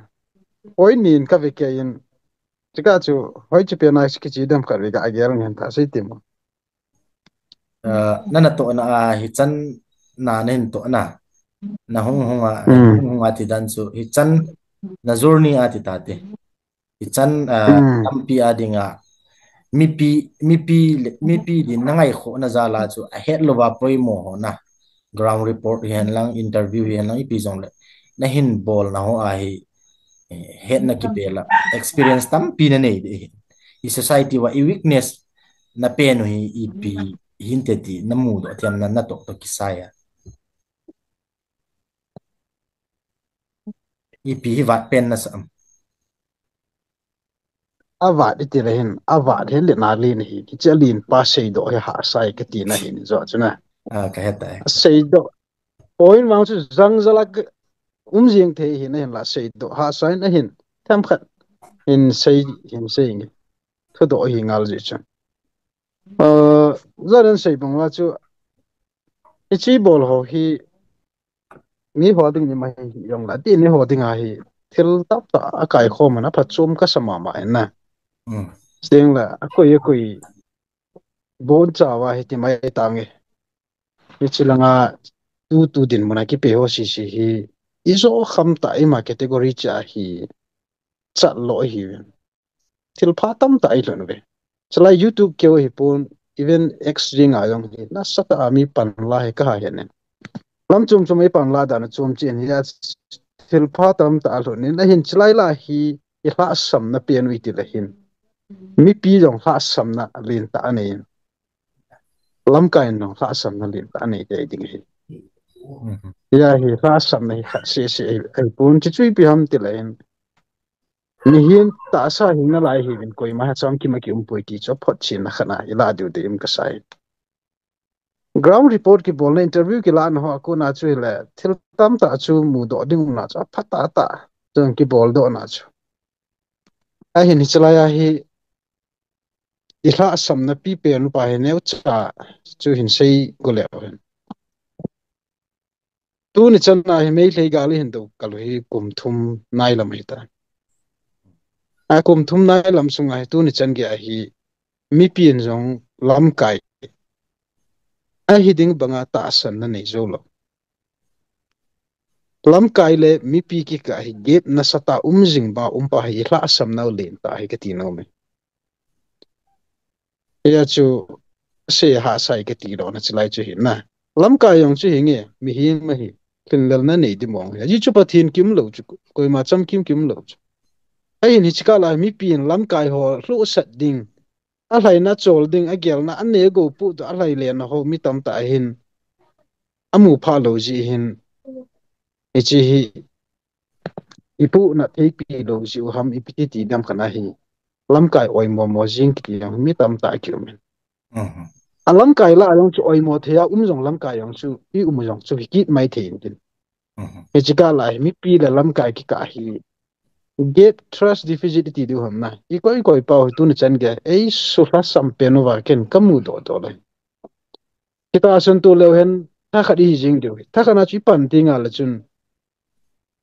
oi nin ka ve ke in chika chu hoi chu pe na ki chi dam kar ve ga agel ngen ta sei tim nana to na hi chan na nen to na hong hong ti dan su hi chan na journey ati ta te hi chan lampi adinga mi pi din na ngai kho na zala chu a het lo ba poi mo ho na ground report hian lang interview hian lang ipi jong le na hin bol na ho a hi het na ki bela experience tam pi na nei de i society wa i weakness na pe no hi ipi hinte ti na mu do tiam na to to kisaya ipi hi wat pen na sam avat iti rehin avat he le na li ni ki chalin pa sei do he ha sai ka ti na hin zo chuna ka heta sei do point ma chu zang zala jing the hi na hin la sei do ha sai na hin tham khat in sei ngi tho do hi ngal ji chan zaran sei bang la chu ichi bol ho hi mi ho ding ni ma hi yong la ti ni ho ding a hi thil tap ta kai kho ma na pha chum ka sama ma na sting la akoi bon chawa hi ti mai tangi ichilanga tu din mana ki pe ho si hi izo kham ta i ma category cha hi cha lo hi til pha tam ta i lo ve chala YouTube ke hi pon even x ring a yong hi na sata ami pan la he ka ha he ne lam chum ai pan la da na chum chen hi til pha tam ta lo ni na hin chlai la hi i hla sam na pe nu ti la hin mi pi jong hla sam na lin ta ne lam kai no hla sam na lin ta ne te ding hi ya hi hla sam na hi khat se ai pun chi chui pi ham ti la hin ni hian ta sa hin na lai hi vin koi ma cham ki ma ki poi ti cho phot chin na khana ila du de im ka sai ground report ki bol na interview ki la na ho ko na chu le thil tam ta chu mu do ding na cha phata ta chang ki bol do na chu a hin hi chala ya hi i hla sam na pi pe nu pa he ne cha chu hin sei go le hen tu ni chan na hi mei hlei ga li hin do kal hi kum thum nai lam hi ta a kum thum nai lam sunga hi tu ni chan ge a hi mi pin jong lam kai a hi ding banga ta san na nei zo lo lam kai le mi pi ki ka hi gap na sata jing ba pa hi hla sam na len ta hi ka ti no me ya chu se ha sai ka ti ro na chlai chu hi na lam kai yong chu hi nge mi hi ma hi kin lel na nei di mong ya ji chu pathin kim lo chu koi ma cham kim lo chu ai ni chika la mi pin lam kai ho hlu sat ding a hlai na chol ding a gel na an ne go pu to a hlai le na ho mi tam ta hin amu pha lo ji hin ichi hi ipu na thei pi lo ji ham ipiti ti dam khana hi lam kai oi mo jing ki yang mi tam ta ki men a lam kai la yong chu oi mo thea jong lam kai yong chu pi jong chu ki mai thein tin e chika la mi pi la lam kai ki ka hi get trust deficit ti du ham na i koi pa tu na chan ge ei su fa sam pe no wa ken kamu do le kita san tu le hen ta khadi jing du ta kana chi pan tinga la chun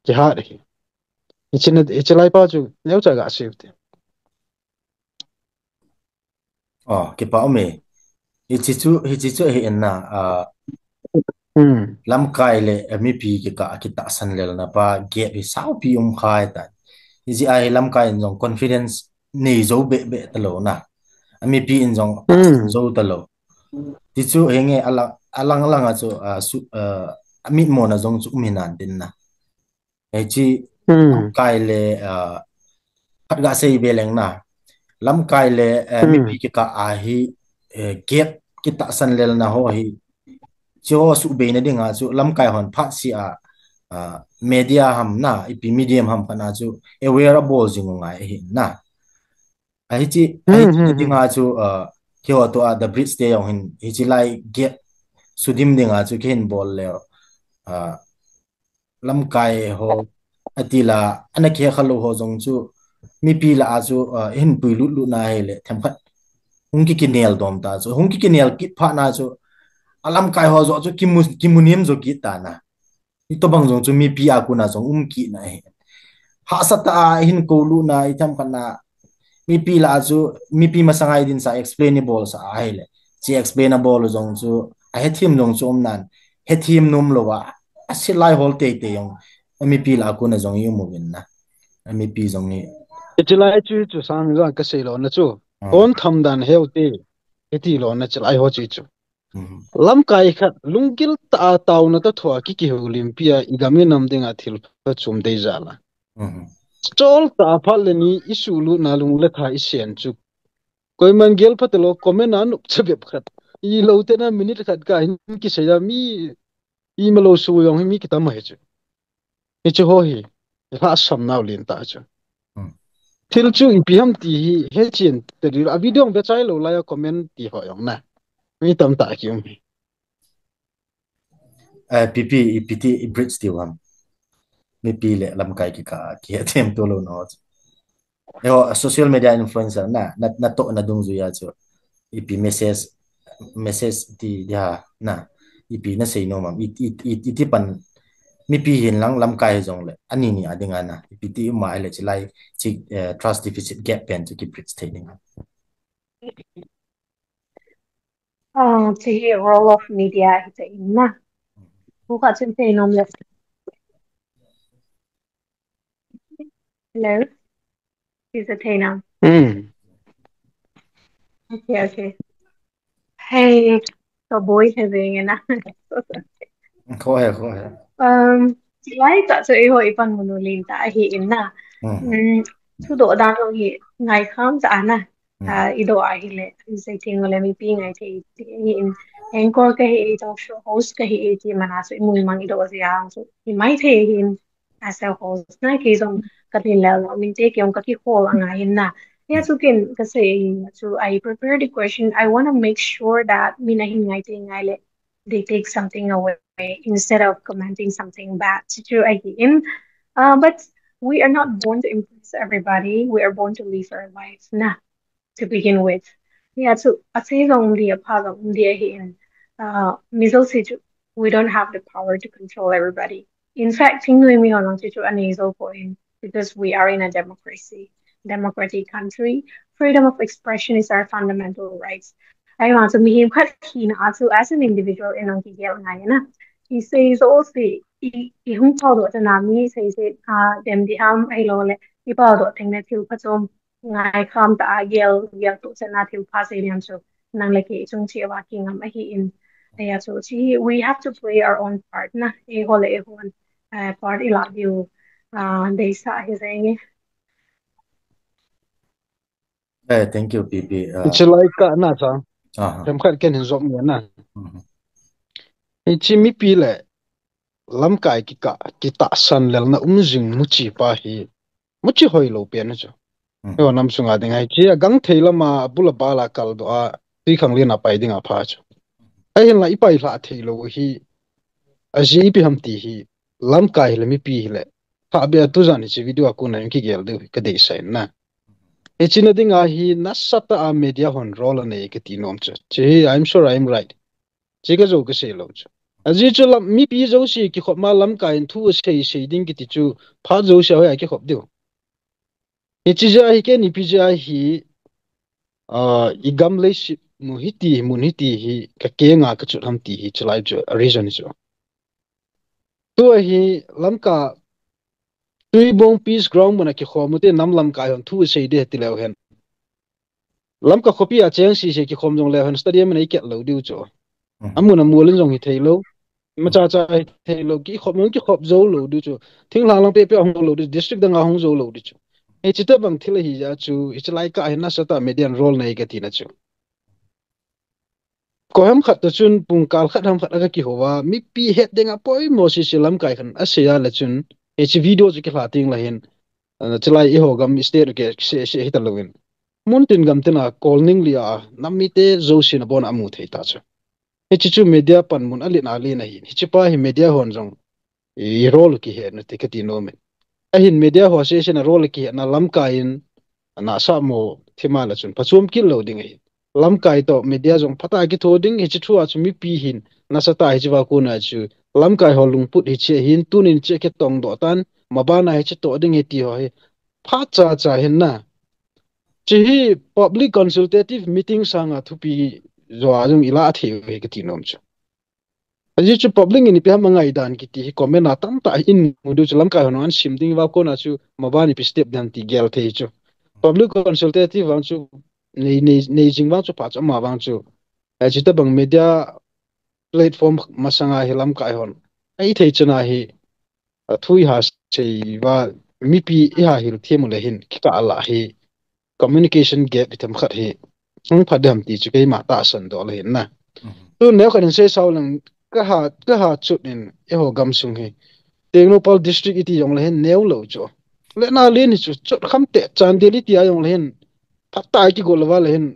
ki ha ri ichina ichlai pa chu neu cha ga safety ki pa me hi chu hi na lam kai le mi pi ki ka ki ta san le na pa ge bi sau pi khai ta ji ai lam kai jong confidence nei zo be ta lo na mi pi in jong zo ta lo ti chu henge alang alang a chu su mi mo na zong chu minan din na e chi kai le khat ga sei beleng na lam kai le mi pi ki ka a hi gap ki ta san lel na ho hi cho su be na dinga chu lam kai hon phat si a media ham na ipi medium ham kana chu aware bol jingu ngai hi na ai chi na dinga chu kyo to a the bridge te yong hin hi chi lai gap sudim dinga chu ken bol le lam kai ho atila ana khe khalu ho jong chu mi pi la chu hin pui lu lu na hele them khat hung ki kinel dom ta chu hung ki kinel ki pha na chu alam kai ho zo chu kimunim zo ki ta na i to bang jong chu mi pi a ku na jong ki na he ha sata hin ko lu na I tham kana mi pi la chu mi pi ma sangai din sa explainable sa hele chi explainable jong chu a he thim jong chu nan he thim num lo wa asilai hol te te yong mi pi la ku na jong yu mo win na mi pi jong ni chilai chu sang ra ka sei lo na chu on tham dan heu te eti lo na chilai ho chu lam kai khat lungkil ta taw na ta thwa ki olimpia igame nam dinga thil pa chum dei jala chol ta phal ni isu lu na lung le kha isen chu koi man gel phatelo comment an chebe khat I lo te na minute khat ka hin ki seya mi I ma lo su yong mi ki tam he chu ni chu ho hi ha sam naw lin ta chu thil chu ipm ti he chen te ri a video be chai lo la ya comment ti ho yong na mi tam ta ki mi pp ipt bridge ti wam mi pi le lam kai ki ka ki athem to lo no yo social media influencer na to na dung zu ya chu ip message ti ya na ip na sei no mam it pan mi pi hin lang lam kai jong le ani ni adinga na ip ti ma le chi lai chi trust deficit gap pen to keep bridge training to role of media ita inna buka chen te nom le hello is it now okay hey so boy having ina ko he lai ta so e ho ipan monolin ta hi inna thu do da lo hi ngai kham za na ido a hi le sai thing le mi pi ngai the hi in anchor ka hi talk show host ka hi ti mana so mu mang ido sia so hi mai the hin as a host na ki song ka tin la lo min te kyong ka ki hol anga in na ya so kin ka say so I prepared the question I want to make sure that mina hi ngai te ngai le they take something away instead of commenting something bad to again. But we are not born to impress everybody. We are born to live our lives. Nah, to begin with. Yeah, so I say only a part of the in we don't have the power to control everybody. In fact, we are not to a nasal point because we are in a democratic country. Freedom of expression is our fundamental rights. I want to meet him quite keen also as an individual in Ontario. He says also he hung tao do na mi says dem di ham ai lo le I pa do thing na thil pa chom ngai kham ta gel to chana thil pa se niam so nang le ke chung chi wa ki ngam a hi in ya so chi we have to play our own part na e hole e hon part I love you they sa he saying thank you pp chilai ka na cha them khat ken hin zom na chi mi pi le lam kai ki ta san lel na jing mu chi pa hi mu chi hoi lo pe na chu yo nam sunga ding hai chi gang theila ma bula bala kal do a ti khang le na pai ding a pha chu ai hin la I pai la theilo hi a ji pi ham ti hi lam kai le mi pi le pha be tu zani chi video ku na ki gel de ka de sai na e chi na ding a hi na sata a media hon role ne ke ti nom chu chi I'm sure I'm right chi ka zo ka se lo chu aji chu lam mi pi zo si ki khop ma lam ka in thu sei ding ki ti chu pha zo sha ya ki khop diu e chi ja hi ke ni pi ja hi I gam le shi mu hi hi ka ke nga ka chu ham ti hi chlai chu reason chu tu hi lam ka tui bong peace ground mana ki khom te nam lam ka hon thu sei de ti lo hen lam ka khopi a cheng si se ki khom jong le hen stadium nei ke lo diu chu amuna mulin jong hi thailo macha cha hi thailo ki khop zo lo du chu thing la lang pe hong lo du district dang hong zo lo du chu e chita bang thila hi ja chu ichlai ka hi na sata median role nei ka tina chu ko ham khat ta chun pung kal khat ham khat aga ki howa mi pi het denga poi mo si silam kai khan asia la chun e chi video chu ki hla ting la hin chlai i ho gam state ke se hi ta lovin mun tin gam tena calling lia nammi te zo sin bon amu thei ta chu e chi chu media pan mun ali na li na hi chi pa hi media hon jong i role ki he na te ka ti no me a hin media ho se na role ki na lam ka in na sa mo thima la chun pachum kil lo ding hi lam kai to media jong phata ki tho ding hi chi thu a chu mi pi hin na sa ta hi chi wa ku na chu lam kai ho lung put hi che hin tunin che ke tong do tan ma ba na hi chi to ding hi ti ho hi pha cha cha hin na chi hi public consultative meeting sanga thupi zo ajung ila the he ka ti nom chu aji chu public ni pe mangai dan ki ti comment na tam ta in mudu chu lam kai ho an sim ding wa ko na chu ma ba ni pi step dan ti gel the chu public consultative wang chu nei jing wang chu pa cha ma wang chu aji ta bang media platform masanga hilam kai hon ai thei chana hi thui ha chei wa mi pi i ha hil themu le hin ki ka ala hi communication gap itam khat hi sung phadam ti chu ke ma ta san do le hin na tu ne kan se saw lang ka ha chut in e ho gam sung hi Tecnopal district iti yong le hin neu lo cho le na le ni chu chut kham te chan deli ti ayong le hin phatta ki gol wa le hin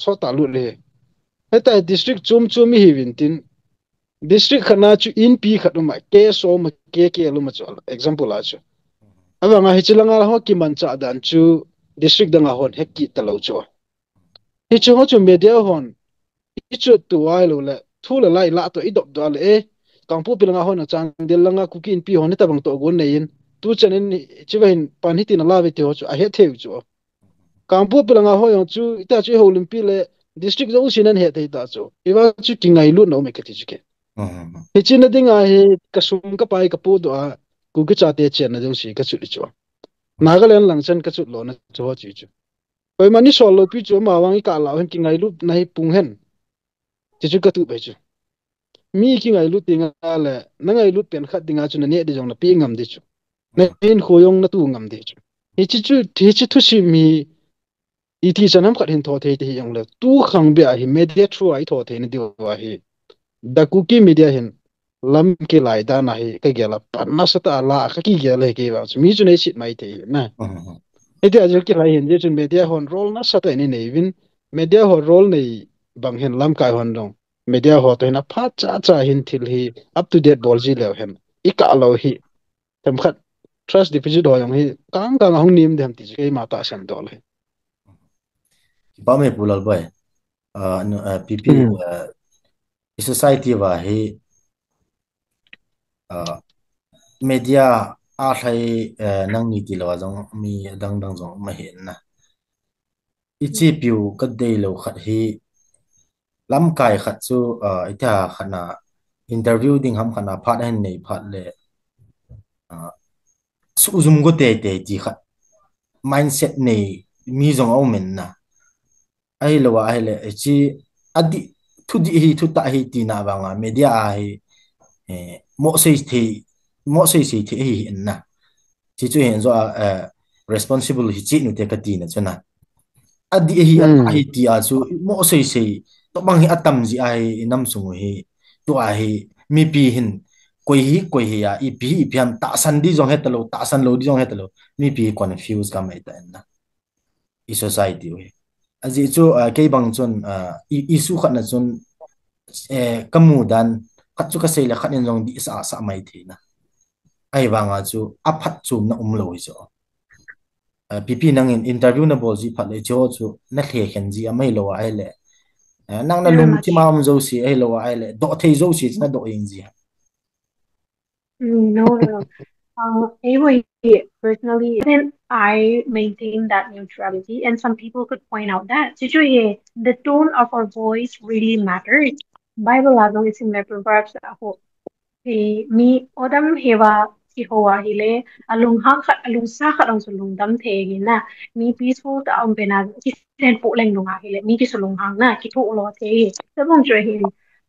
so ta lu le heta district chum chum hi win tin district khana chu in pi khatuma ke so ma ke lu ma chol example a chu awa nga hichilanga ho ki man cha dan chu district danga hon hekki talo chu hi chu ho chu media hon hi chu tu wai lo le thu la lai la to idop do le e kangpu pilanga hon chang del langa ku kin pi hon ta bang to gon nein tu chanin chiwain pan hi tin la ve te ho chu a he theu chu kangpu pilanga ho yong chu ita chu ho lim pi le district zo sinan he te ta chu iwa chu kingai lu no me ka ti chu ke hichin dinga he kasum ka pai ka pu do a ku ki cha te chen na jong si ka chu li chu nagaland lang chen ka chu lo na chu ho chi chu oi mani sol lo pi chu ma wang ka la hen ki ngai lu na hi pung hen chi chu ka tu be chu mi ki ngai lu tinga le na ngai lu pen khat dinga chu na ne de jong na pi ngam de chu na hin kho yong na tu ngam de chu hi chi thu si mi i ti chanam khat hin tho the te yong le tu khang be a hi media thru ai tho the ni de wa hi da cookie media hin lam ke lai da na hi ka gela panna sa ta la ka ki gela ke ba mi chu nei sit mai the na ite ajur ki lai hin je chun media hon role na sa ta ni nei win media ho role nei bang hin lam kai hon dong media ho to na pha cha hin thil hi up to date bol ji le hen ika lo hi tam khat trust deficit ho yong hi kang hong nim dem ti ke ma ta san do le ba me pulal boy pp society wa hi media a thai nang ni ti lo jong mi dang jong ma hen na ichi piu ka dei lo khat hi lam kai khat chu ita khana interview ding ham khana phat hen nei phat le su zum go te ti khat mindset nei mi jong au men na ai lo wa ai le chi adi thu di hi thu ta hi ti na ba nga media a hi mo sei thi hi na chi chu hen zo responsible hi chi nu te ka ti na chuna adi hi hi ti a chu mo sei to bang hi atam ji ai nam sung hi to a hi mi pi hin koi hi ya i pi pian ta san di jong het lo ta san lo di jong het lo mi pi confuse ka mai ta na i society we aji chu ke bang chun isu khat na chun kamu dan khat chu ka sei la khat in jong di sa mai thi na ai banga chu aphat chum na lo hi cho pp nang in interview na bol ji phat le cho chu na the khen ji amai lo ai le nang na lum chi ma zo si ai lo ai le do thei zo si na do ing ji No. Anyway, personally, then I maintain that neutrality, and some people could point out that actually the tone of our voice really matters. Bible ladong isim na proverbs ako. Mi odam hewa si hoa hile alung hang khat alung sa khat ang sulung dam the na mi peaceful ta ang pena ki sen po leng lunga hile mi ki sulung hang na ki tho lo the sabong jwe hin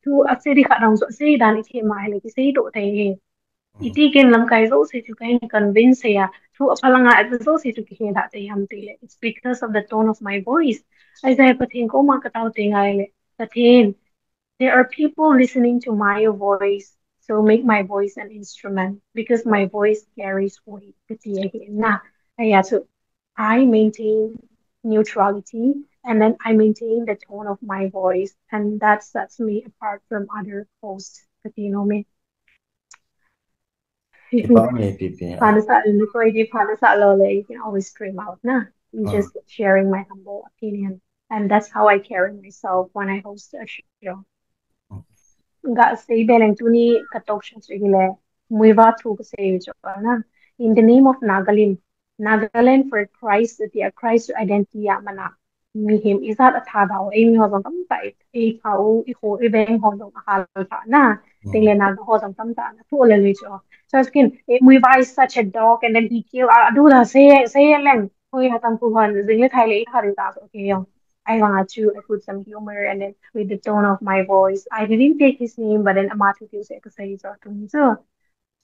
thu ác sẽ đi khả năng dọn sẽ đàn ít thì mai lấy cái sẽ độ thế iti ken lam kai zo se chu kai convince ya thu apalanga at zo se chu ki da te ham te le it's because of the tone of my voice as I pathin ko ma kataw te ngai le pathin there are people listening to my voice so make my voice an instrument because my voice carries weight pati na aya so I maintain neutrality and then I maintain the tone of my voice and that sets me apart from other hosts pati no me Ipa me pipi. you can always scream out, nah. I'm Uh, just sharing my humble opinion. And that's how I carry myself when I host a show. Nga say beleng tuni katok siya sige muiva thu ko say na. In the name of Nagalim, Nagaland for Christ, the Christ identity mana. Mihim isat athadaw ay mi hozong tamta ay kau iko ibeng hozong akal na. Tinglen na hozong tamta na tu ole so skin muiva is such a dog and then he kill do the say leng. Hoy hatang kuhan zingle thaile harita okay yong. I wanted to I put some humor and then with the tone of my voice. I didn't take his name, but then Amatu say to me. So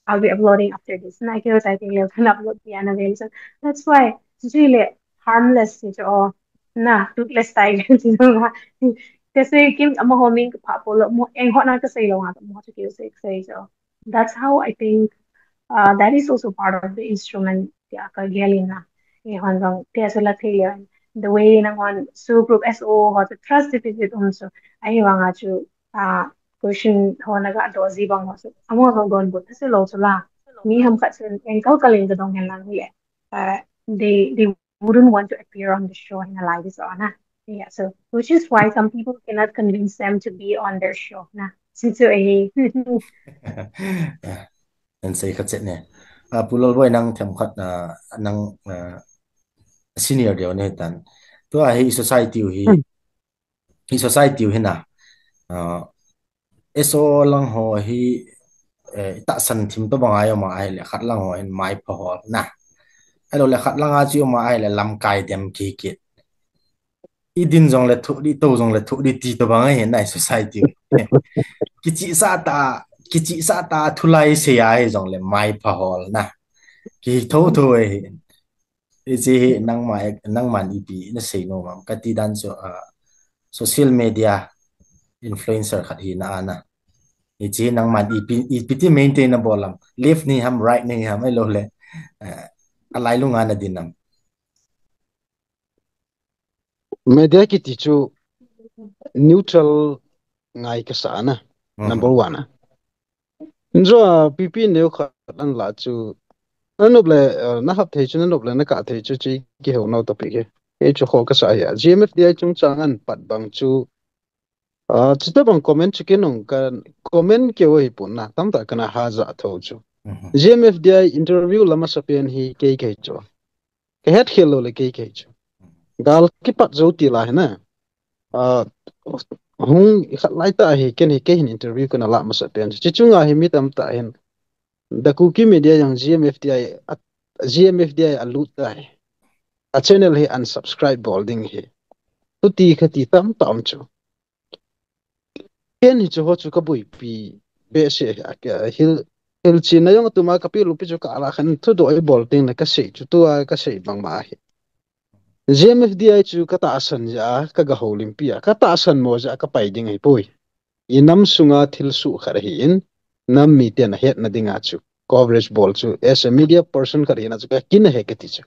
I'll be uploading after this. And I think you can upload the another. So that's why it's really harmless all. Na, toothless tayo. Kasi kim amo homing papulo mo en hot na kasi lo nga mo to say so. That's how I think that is also part of the instrument yeah kagaling na hanggang kaya sila tayo the way ng one so group SO or the trust deficit also ay nga chu question ho naga do zibang ho so amo ko gon but kasi lo sula mi ham kat sen en kau kalin da dong lang le they wouldn't want to appear on the show in a live is on yeah so which is why some people cannot convince them to be on their show na since and say khát chết nè. Pulol boy nang them khat nang senior điều này tan. Tu hi society hi society hi na. Eso lang ho hi ta san thim to bangai ma ai le khat lang ho en mai pho na. Ai lo le khat lang a chu ma ai le lam kai dem ki ki. I din jong le thu di to jong le thu di ti to bangai hen nai society. Ki chi sa ta thulai se ai jong le mai pho na. Ki tho tho isi nang man ipi na say no mam kati dan so social media influencer khat hi na ana isi nang man ipi ti maintainable lam left ni ham right ni ham ai lo le alai lu nga na dinam media ki tichu neutral ngai ka sana number 1 njo pp ne khat an la chu anoble na hap thei chu anoble na ka thei chu chi ki ho no topic e chu ho ka sa ya gmf dia chung changan pat bang chu chita bang comment chicken ong kan comment ke wo hi pun na tam ta kana ha za tho chu gmf dia interview lama sapian hi ke ke chu ke het khelo le ke ke chu gal ki pat zo ti la na hung khat lai ta hi ken hi ke hin interview kana la ma sapian chi chunga hi mi tam ta hin the cookie media yang gmfdi alut tai a channel hi unsubscribe bolding hi tu ti khati tam tam chu ken hi chu ho chu ka bui pi be se hil chi na yong tu ma ka pi lu pi chu ka ala khan tu do ai bolding na ka se chu tu a ka se bang ma hi gmfdi chu ka ta san ja ka ga holim pi ka ta san mo ja ka pai ding ai pui inam sunga thil su khar hi in nam mi ten het na dinga chu coverage ball chu as a media person kar hina chu ka kin he ke ti chu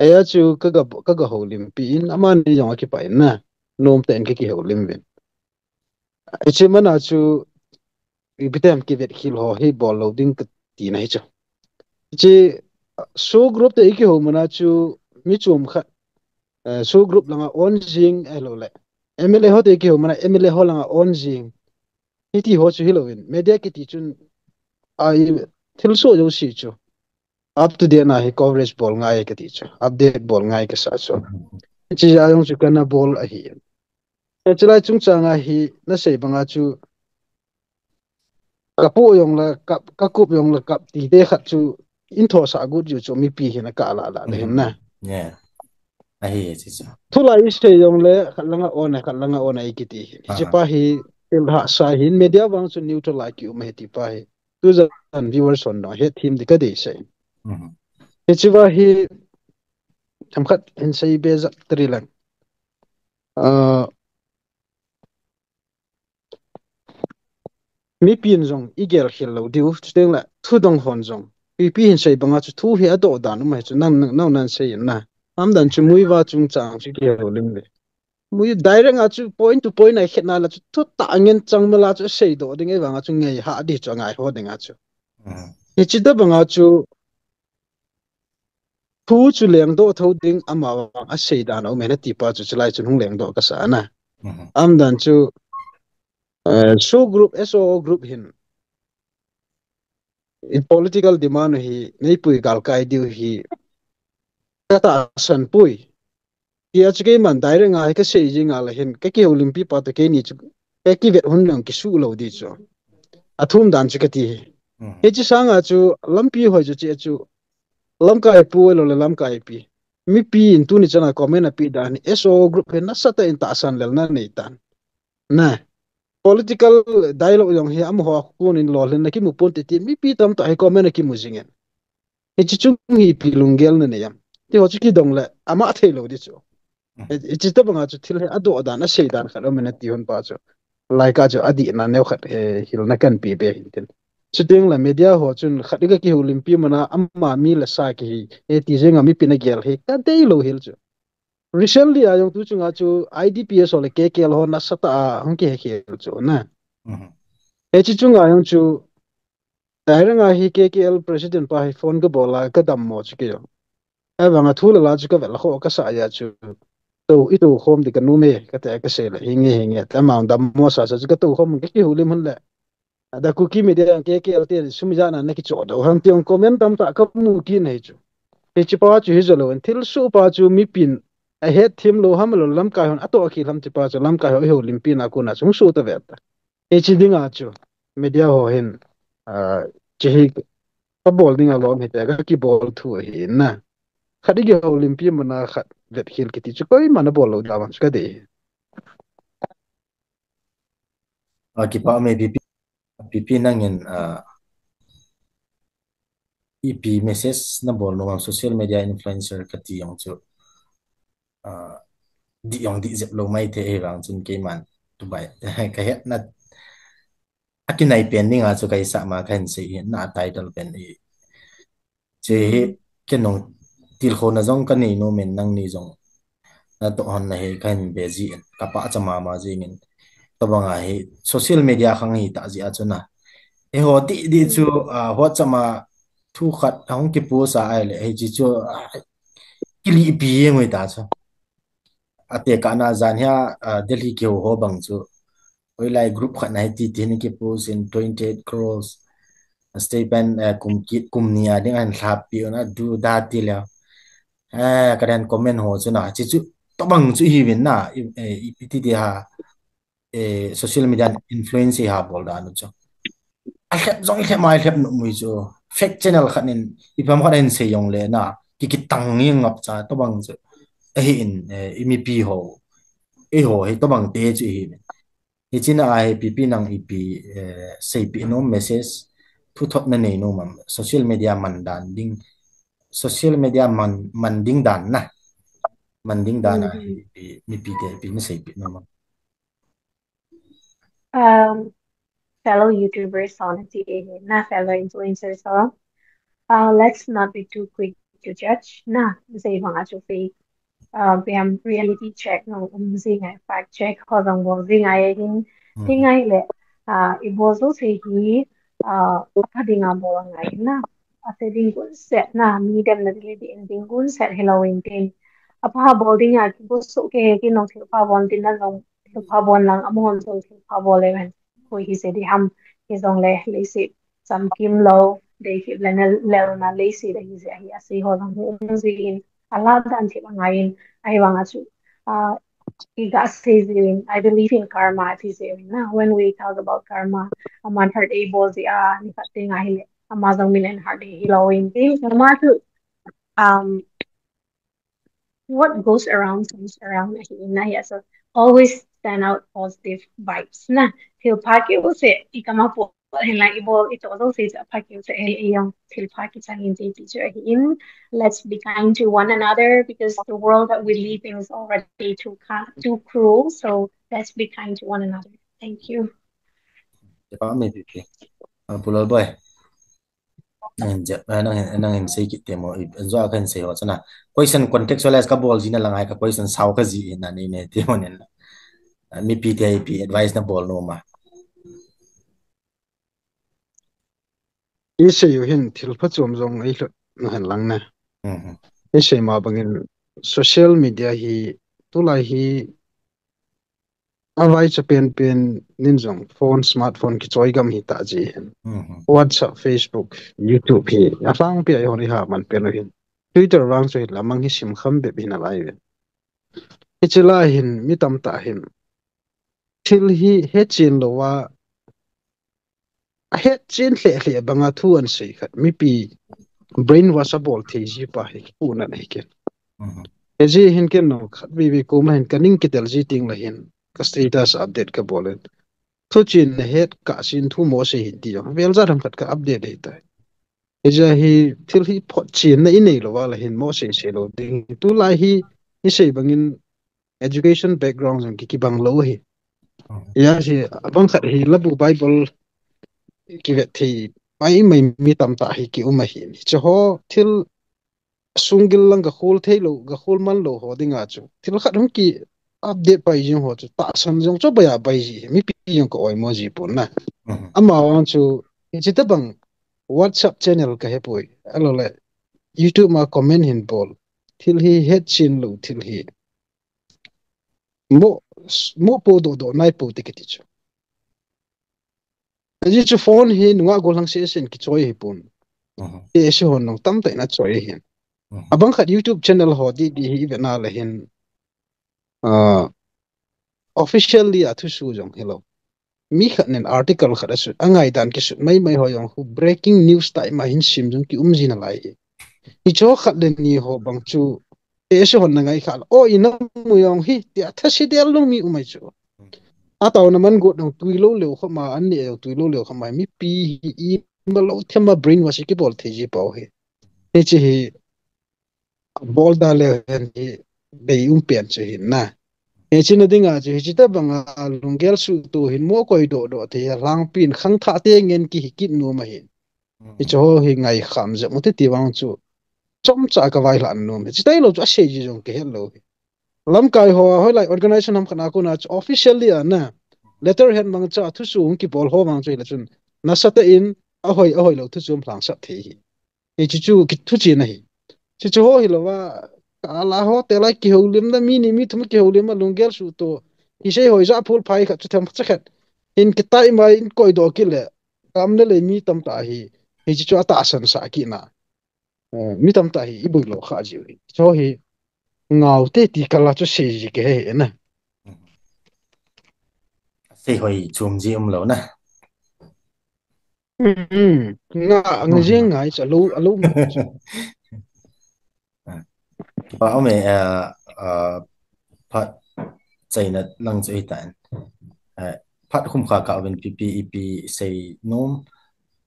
aya chu ka ga holim pi in aman ni jong ki pai na nom ten ke ki holim ven ichi mana chu bitem ki vet khil ho hi ball loading ka ti na hi chu chi show group te ki ho mana chu mi chum kha show group langa on jing elo le mla ho te ki ho mana mla ho langa on jing hiti ho chu hilowin media ki ti chun ai thil so jo si chu up to date na hi coverage ball ngai ka ti chu update ball ngai ka sa chu chi ja yong chu kana ball a hi chila chung changa hi na sei banga chu kapu yong la ka kup yong la kap ti de khat chu in tho sa gut ju chu mi pi hi na ka la le hem na yeah ai chi chu thula is te yong le khatlanga on ai ki ti hi chi pa hi til ha sa hin media wang chu neutral like you me ti pa hi tu zan viewers on no he theme dikha de sai he chiwa hi thamkhat in sei be za trilan mi pin zong igel hil lo diu teng la thu dong hon zong pi hin sei banga chu thu he ado dan mai chu nan sei na am dan chu mui wa chung chang chi ge lo ling le mui direct a chu point to point ai khet na la chu thu ta ngen chang ma la chu sei do ding e wanga chu ngei ha di chu ngai ho ding a chu e chi da banga chu thu chu leng do tho ding ama wang a sei dan o me na ti pa chu chlai chu hung leng do ka sa na am dan chu so group so group hin in political demand hi nei pui gal kai diu hi ta san pui kia chu ke man dai renga ka sei jinga la hin ka ki olympic pa ta ke ni chu ka ki vet hun nang ki su lo di chu athum dan chu ka ti he chi sanga chu lampi hoi chu che chu lam kai pu lo le lam kai pi mi pi in tu ni chana comment pi dan so group he na sa ta in ta san lel na nei tan na political dialogue yong hi am ho kun in lol na ki mu pon ti mi pi tam ta ai comment ki mu jingen he chi chung hi pi lungel na ne yam ti ho chi ki dong la ama thei lo di chu e chi ta banga chu thil he ado da na sei dan khalo mena ti hon pa chu lai ka chu adi na ne khat hil na kan pi be hin tin chuting la media ho chun khadiga ki olimpi mana amma mi la sa ki e ti jenga mi pina gel he ka dei lo hil chu recently ayong tu chunga chu idps ole kkel ho na sata hong ke he chu na e chi chunga ayong chu dairanga hi kkl president pa hi phone ko bola ka dam mo chu ke yo ai wanga thula la chu ka vel ho ka sa ya chu to itu khom di kanu me ka ta ka se la hinge ta ma dam mo sa sa ka to khom ki hulim hun la ada cookie media kkl te sumja na ki cho do han tiong comment tam ta ka mu ki nei chu e chi pa chu hi zo lo thil su pa chu mi pin a het thim lo ham lo lam ka hon ato ki lam ti pa chu lam ka ho lim pin a ku na chung su ta vet ta e chi dinga chu media ho hin chi hi pa bol dinga lo me ta ka ki bol thu hi na khadi ge olympia mana khat vet khil ki ti chu koi mana bol lo da man ka de ki pa me pp nangin ep message na bol no social media influencer kati yong chu di yong di zep lo mai the e rang chun ke man tu bai ka het na akinai pen ni nga chu kai sa ma khan se na title pen e che ke nong til kho na jong ka nei no men nang ni jong na to hon na he khan be ji ka pa chama ma ji ngin to banga he social media khang hi ta ji a chuna e ho di chu ho chama thu khat hong ki pu sa ai le he ji chu kili pi ngoi ta chu ate kana zan ya delhi ke ho bang chu oi lai group khat nai ti tin ki pu in 28 crores stephen kum nia ding an thap pi na du da ti la karen comment ho chu na chi chu to bang chu hi win na ti ti ha social media influence ha bol da nu chu a khep zong khep mai khep nu mui chu fake channel khanin ipam khanin se yong le na ki tang ngi ngap cha to bang chu in imi pi ho ho he to bang te chu hi hi china ai pp nang ip sei pi no message thu thot na nei no mam social media man dan ding social media man ding dan na man ding dan a mi pi te pi na sei pi no mam Fellow YouTubers on na fellow influencers let's not be too quick to judge na say mga chu fi PM reality check no zing ai fact check ho dong bo zing ai ding ai le ibo zo se hi apa dinga bo ngai na ate ding gun set na mi dem na di ending gun set Halloween tin apa boarding a ki bo so ke ki no thil pa bon tin na long thil pa bon lang amon so thil pa bo le wen ko hi se di ham ki zong le si sam kim lo de ki le na le si de hi se hi asi ho dong hu zin ala dan thi ngain ai wanga chu iga says I believe in karma if he's saying now when we talk about karma aman heart able the ni pating ai amazon milen heart hilowing thing karma to um what goes around comes around na so always stand out positive vibes na thil phá kiểu sẽ ikama po hen like ibol ito do se sa phá kiểu sẽ yung thil phá ki changin te teacher in let's be kind to one another because the world that we live in is already too cruel, so let's be kind to one another. Thank you. Có mình bị pulal boy nang je nang sei ki temo zo kan sei ho chana question contextualize ka bol jina langai ka question sau ka ji na ni ne temo ne mi PTIP advice na bol no ma Isa yu hin thil pha chom zong ai lo na han lang na. Isa ma bangin social media hi tulai hi avai cha pen nin zong phone smartphone ki choi gam hi ta ji hin. WhatsApp, Facebook, YouTube hi afang pi ai hori ha man pen hin. Twitter wang so hi lamang hi sim kham be bin alai ve. Ichila hin mi tam ta hin. Thil hi he chin lo wa he chin hle banga thu an sei khat mi pi brain washable thi ji pa hi pu na nei ke. Eji hin ken no khat bi ko ma hin kaning ki tel ji ting la hin ka status update ka bolen thu chin na het ka sin thu mo se hin ti yo vel za ram khat ka update dei ta eja hi thil hi pho chin na inei lo wala hin mo se lo ding tu lai hi ni sei bangin education background jong ki bang lo hi ya si abang khat hi labu bible ki vet thi mai mai mi tam ta hi ki uma hi cho ho thil sungil lang ka khol thailo ka khol man lo ho dinga chu thil khat hum ki update pai jing ho chu ta san jong cho baya bai ji mi pi jong ko oi mo ji pon na ama wan chu chi ta bang WhatsApp channel ka he poi alo le YouTube ma comment hin bol thil hi head chin lo thil hi mo mo po do nai po tiketi chu ji chu phone hi nuwa gol hang se sen ki choi hi pon e se hon nong tam ta na choi hi abang khat YouTube channel ho di hi ve na le hin officially athu su jong hello mi khat nen article khat asu angai dan ki su mai hoyong hu breaking news tai ma hin sim jong ki umjina lai i cho khat len ni ho bang chu e se hon ngai khal o ina mu yong hi ti atha si del lu mi umai chu a taw na man go dong tuilo le kho ma an ne tuilo le kho ma mi pi hi i ma lo thema brain wash ki bol the ji pau he e chi hi bol da le hen hi be pen che hin na e chin dinga chi chi ta banga lungel su tu hin mo koi do the lang pin khang tha te ngen ki hikit nu ma hin i cho hi ngai kham je mu te ti wang chu chom cha ka vai lan nu me chi tai lo chu a se ji jong ke hello lam kai ho hoi lai organization ham khana ko na officially na letter hand mang cha thu su ki bol ho mang chei la chun na sa ta in a hoi lo thu chum phlang sa the hi e chi chu ki thu chi na hi chi chu ho hi lo wa ala ho te lai ki ho lim da mi ni mi thum ki ho lim ma lungel su to hi sei hoi za phul phai khat chu tham cha khat in ki tai mai in koi do ki le kam ne le mi tam ta hi hi chi chu ata san sa ki na mi tam ta hi ibu lo kha ji cho hi ngau te ti kala chu se ji ke he na sei hoi chum ji lo na nga nga jeng ngai cha lo mo pa ome phat chaina lang chei tan phat khum kha ka wen PPEP sei nom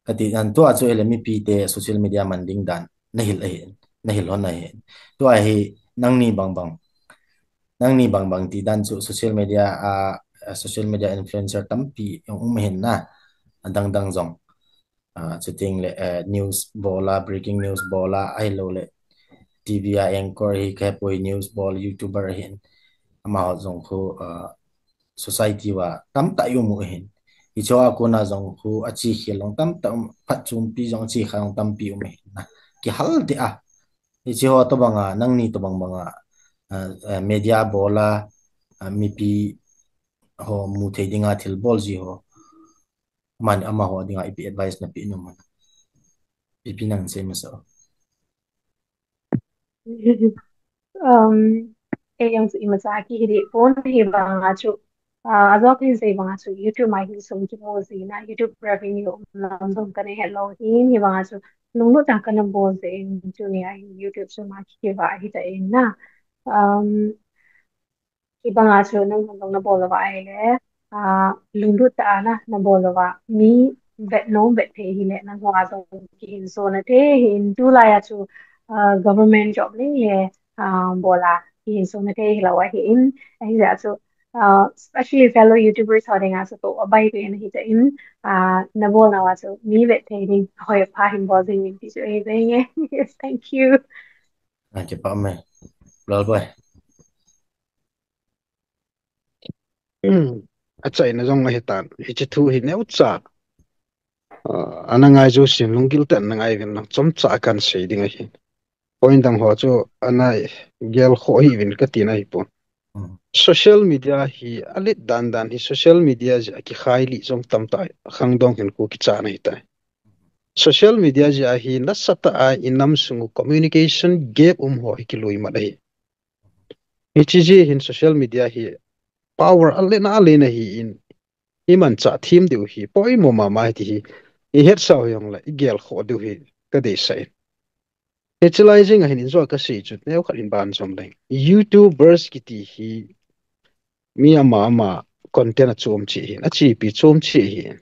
kati an to a chu elemi pi te social media manding dan na hil hon na hin to a hi nang ni bang bang ti dan chu social media influencer tampi yung hin na dang dang zong chuting le news bola breaking news bola ai lo le TV anchor hi ka poi news ball youtuber hin ama zong khu society wa tam ta yu mu hin i cho ko na zong khu achi khilong tam tam phat chum pi zong chi khang tam pi um hin na ki hal de a i cho to banga nang ni to bang banga media bola mi pi ho mu the dinga thil bol ji ho man ama ho dinga ipi advice na pi no man ipi nang se ma so e yang su ima sa ki hiri phone hi ba nga chu azok hi sei ba nga chu YouTube mai hi sum ki mo si na YouTube revenue lam dong ka ne hello hi ba nga chu lung lo ta ka na bo se chu ni ai YouTube su ma ki ba hi ta na um ki ba nga chu nang dong na bo la ba ai le lungdu ta na na bolawa mi vet no vet the hi le na wa so ki in so na te hin tu la ya chu government job le ye bola ki in so na te hi la wa hi in ai za chu especially fellow YouTubers holding us to abai ko in hi ta in na bola wa chu mi vet the ding hoi pa hin bo ding ti chu ai ding yes thank you Cepat me. Lal boy. Achai na jong hi tan hi chi thu hi ne utsa anangai jo sin lungil tan nangai vin nang chom cha kan sei ding hi point dang ho chu anai gel kho hi vin ka ti na hi pon social media hi alit dan hi social media ja ki khai li jong tam ta khang dong hin ku ki cha nei ta social media ja hi na sata a inam sungu communication gap ho hi ki loi ma dai hi chi ji hin social media hi power alle na le na hi in iman cha thim deu hi poi mo ma mai ti hi I het sao yong la igel kho deu hi ka dei sai utilizing a hin zo ka si chut ne khat in ban som ding youtubers ki ti hi mi ama content a chom chi hin a chi pi chom chi hin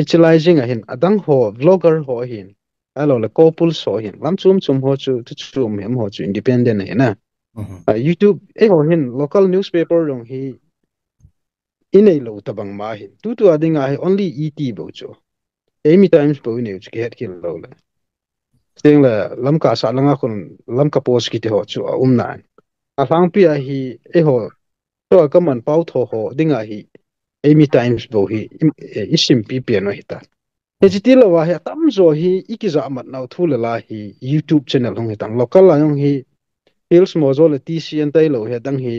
utilizing a hin adang ho vlogger ho hin alo la couple so hin lam chum ho chu tu chum hem ho chu independent ne na YouTube ho hin local newspaper rong hi inei lo tabang ma hin tu adinga hi only et bo chu Amy Times bo ne chu get kin lo la sting la lam ka sa langa kun lam ka post ki te ho chu na a lang pi a hi ho to ka man pau tho ho dinga hi Amy Times bo hi isim pi pi no hita HT lo wa he tam zo hi ikiza mat nau thu la hi YouTube channel hong hitan local la yong hi Hills Mozo la TCN tai lo he dang hi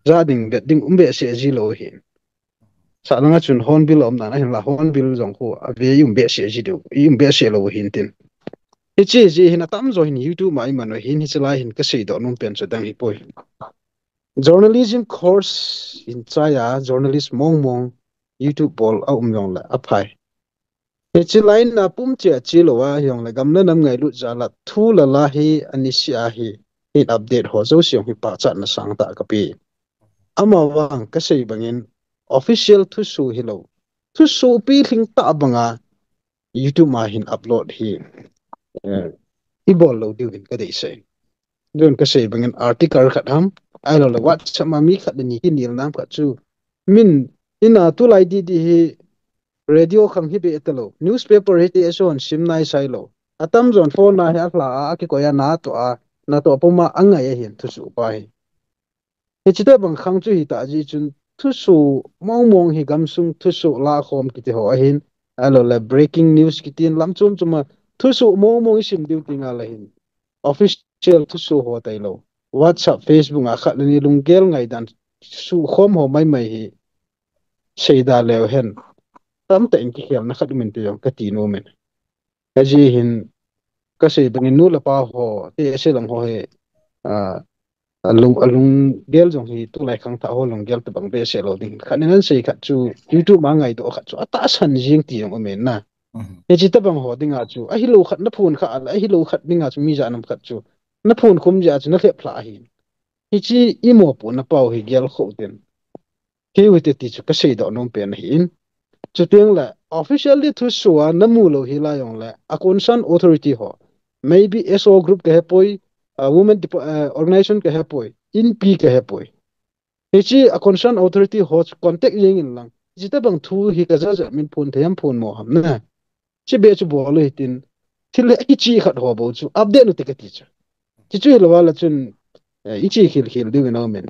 zading bet ding umbe se ji lo hi sa langa chun hornbill om na hin la hornbill jong ko ave umbe se ji do umbe se lo hin tin ichi ji hin tam zo hin YouTube mai man hin hi chila hin ka sei do num pen chu dang hi poi journalism course in chaya journalist mong YouTube bol a yong la aphai Echi line na pum che chi lo wa yong la gam na nam ngai lu za la thu la hi anisia hi hit update ho zo siong hi pa chat na sang ta ka pi ama wang ka sei bangin official thu su hi lo thu su pi thing ta banga YouTube ma hin upload hi I bol lo diu hin ka dei sei don ka sei bangin article khat ham ai lo la wat chama mi khat ni ki nil nam ka chu min ina tu lai di hi radio khang hi be etalo newspaper hi eson simnai sailo atam zon phone na ha hla a ki ko ya na to poma anga ya hin thu su pa hi he chite bang khang chu hi ta ji chun thu su mong hi gam sung thu su la khom ki te ho hin alo la breaking news ki tin lam chum chuma thu su mong sim diu tinga la hin official thu su ho tai lo WhatsApp Facebook a khat ni lungel ngai dan su khom ho mai hi seida lew hen tam ta in ki khiam na khat min te yong ka ti no men ka ji hin ka sei bangin nu la pa ho te se lang ho he alung gel jong hi tu lai khang tha ho long gel te bang be se lo ding khan nan sei khat chu YouTube ma ngai do khat chu ata san jing ti yong men na he chi ta bang ho dinga chu a hi lo khat na phun kha ala hi lo khat dinga chu mi ja nam khat chu na phun khum ja chu na le phla hi hi chi I mo pu na pau hi gel kho ten ke wi te ti chu ka sei do nom pen hi in Chutiang la officially thu suwa namu lo hila yong la a concern authority ho maybe SO group ke hepoi women organization ke hepoi in P ke hepoi hechi a concern authority ho contact yeng in lang jita bang thu hi ka za min phun them phun mo ham na chi be chu bo lo hitin thil ki chi khat ho bo chu update no te ka ti chi chu lo wala chun ichi khil du no men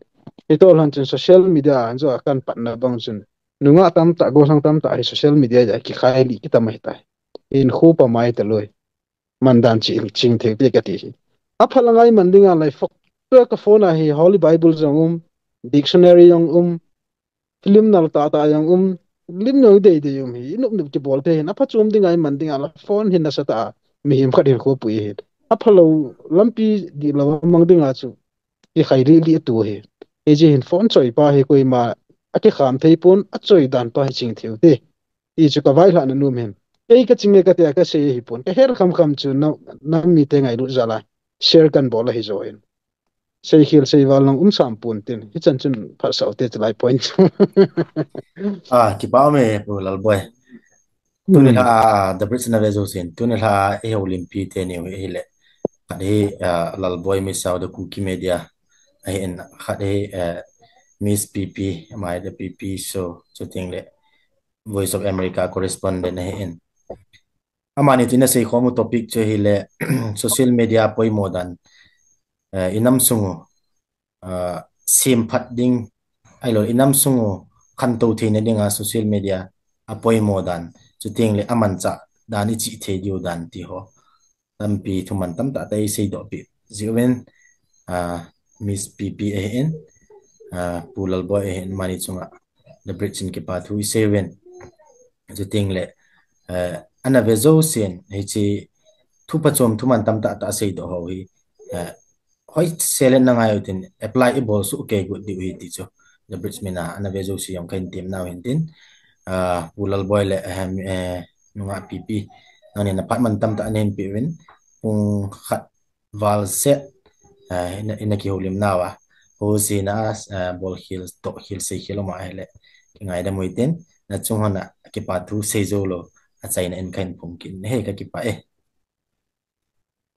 itol han chun social media an zo akan pat na bang chun nunga tam ta go sang tam ta hi social media ja ki khai li ki tamai ta in khu pa mai ta loi mandan chi ching the te ka ti a phalangai mandinga lai fok to ka phone a hi holy bible jong dictionary jong film nal ta jong lim no de yum hi nup nup ti bol te na pha chum dingai mandinga la phone hin na sa ta mi him khat hin ko pui hi a phalo lampi di lo mangdinga chu ki khai ri li tu hi e je hin phone choi pa hi koi ma ati kham thei pun a choi dan pa ching thiu te I chu ka vai la na nu men ei ka ching ka te ka se hi pun ka her kham chu no na mi te ngai ru zala share kan bol hi zo in sei khil sei wal nang sam pun tin hi chan chun phar sau te chlai point ki pa me pu lal boy tuni la the bridge na vezo sin tuni la e olympi te ni he le khade lal boy mi sau de cookie media ai en khade miss pp mai de pp so chuting le voice of america correspondent he en amani tina sei khomu topic che hi le social media poi modan inam sungu sim phat ding ai lo inam sungu khan to thein dinga social media apoi modan chuting le aman cha dani chi the diu dan ti ho tampi thuman tam ta tai sei do pi ziwen miss ppn pulal boy en mani chunga the bridge in ke pa thu seven chuting le ana vezo sen he chi thu pa chom thuman tam ta ta sei do ho hi hoi selen na ngai tin apply e bol su ke gu di wi ti cho the bridge mina ana vezo si yong kain tim now hin tin pulal boy le nunga pp nani na pat man tam ta nen pi win pung khat val set ina ki holim nawa ho si na bol hills to hill sei hilo ma hele ngai da muiten na chung hana ki pa thu sei zo lo a chai na en kain phum kin he ka ki pa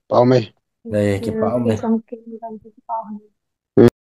pau me le ki pa me Cái xong cái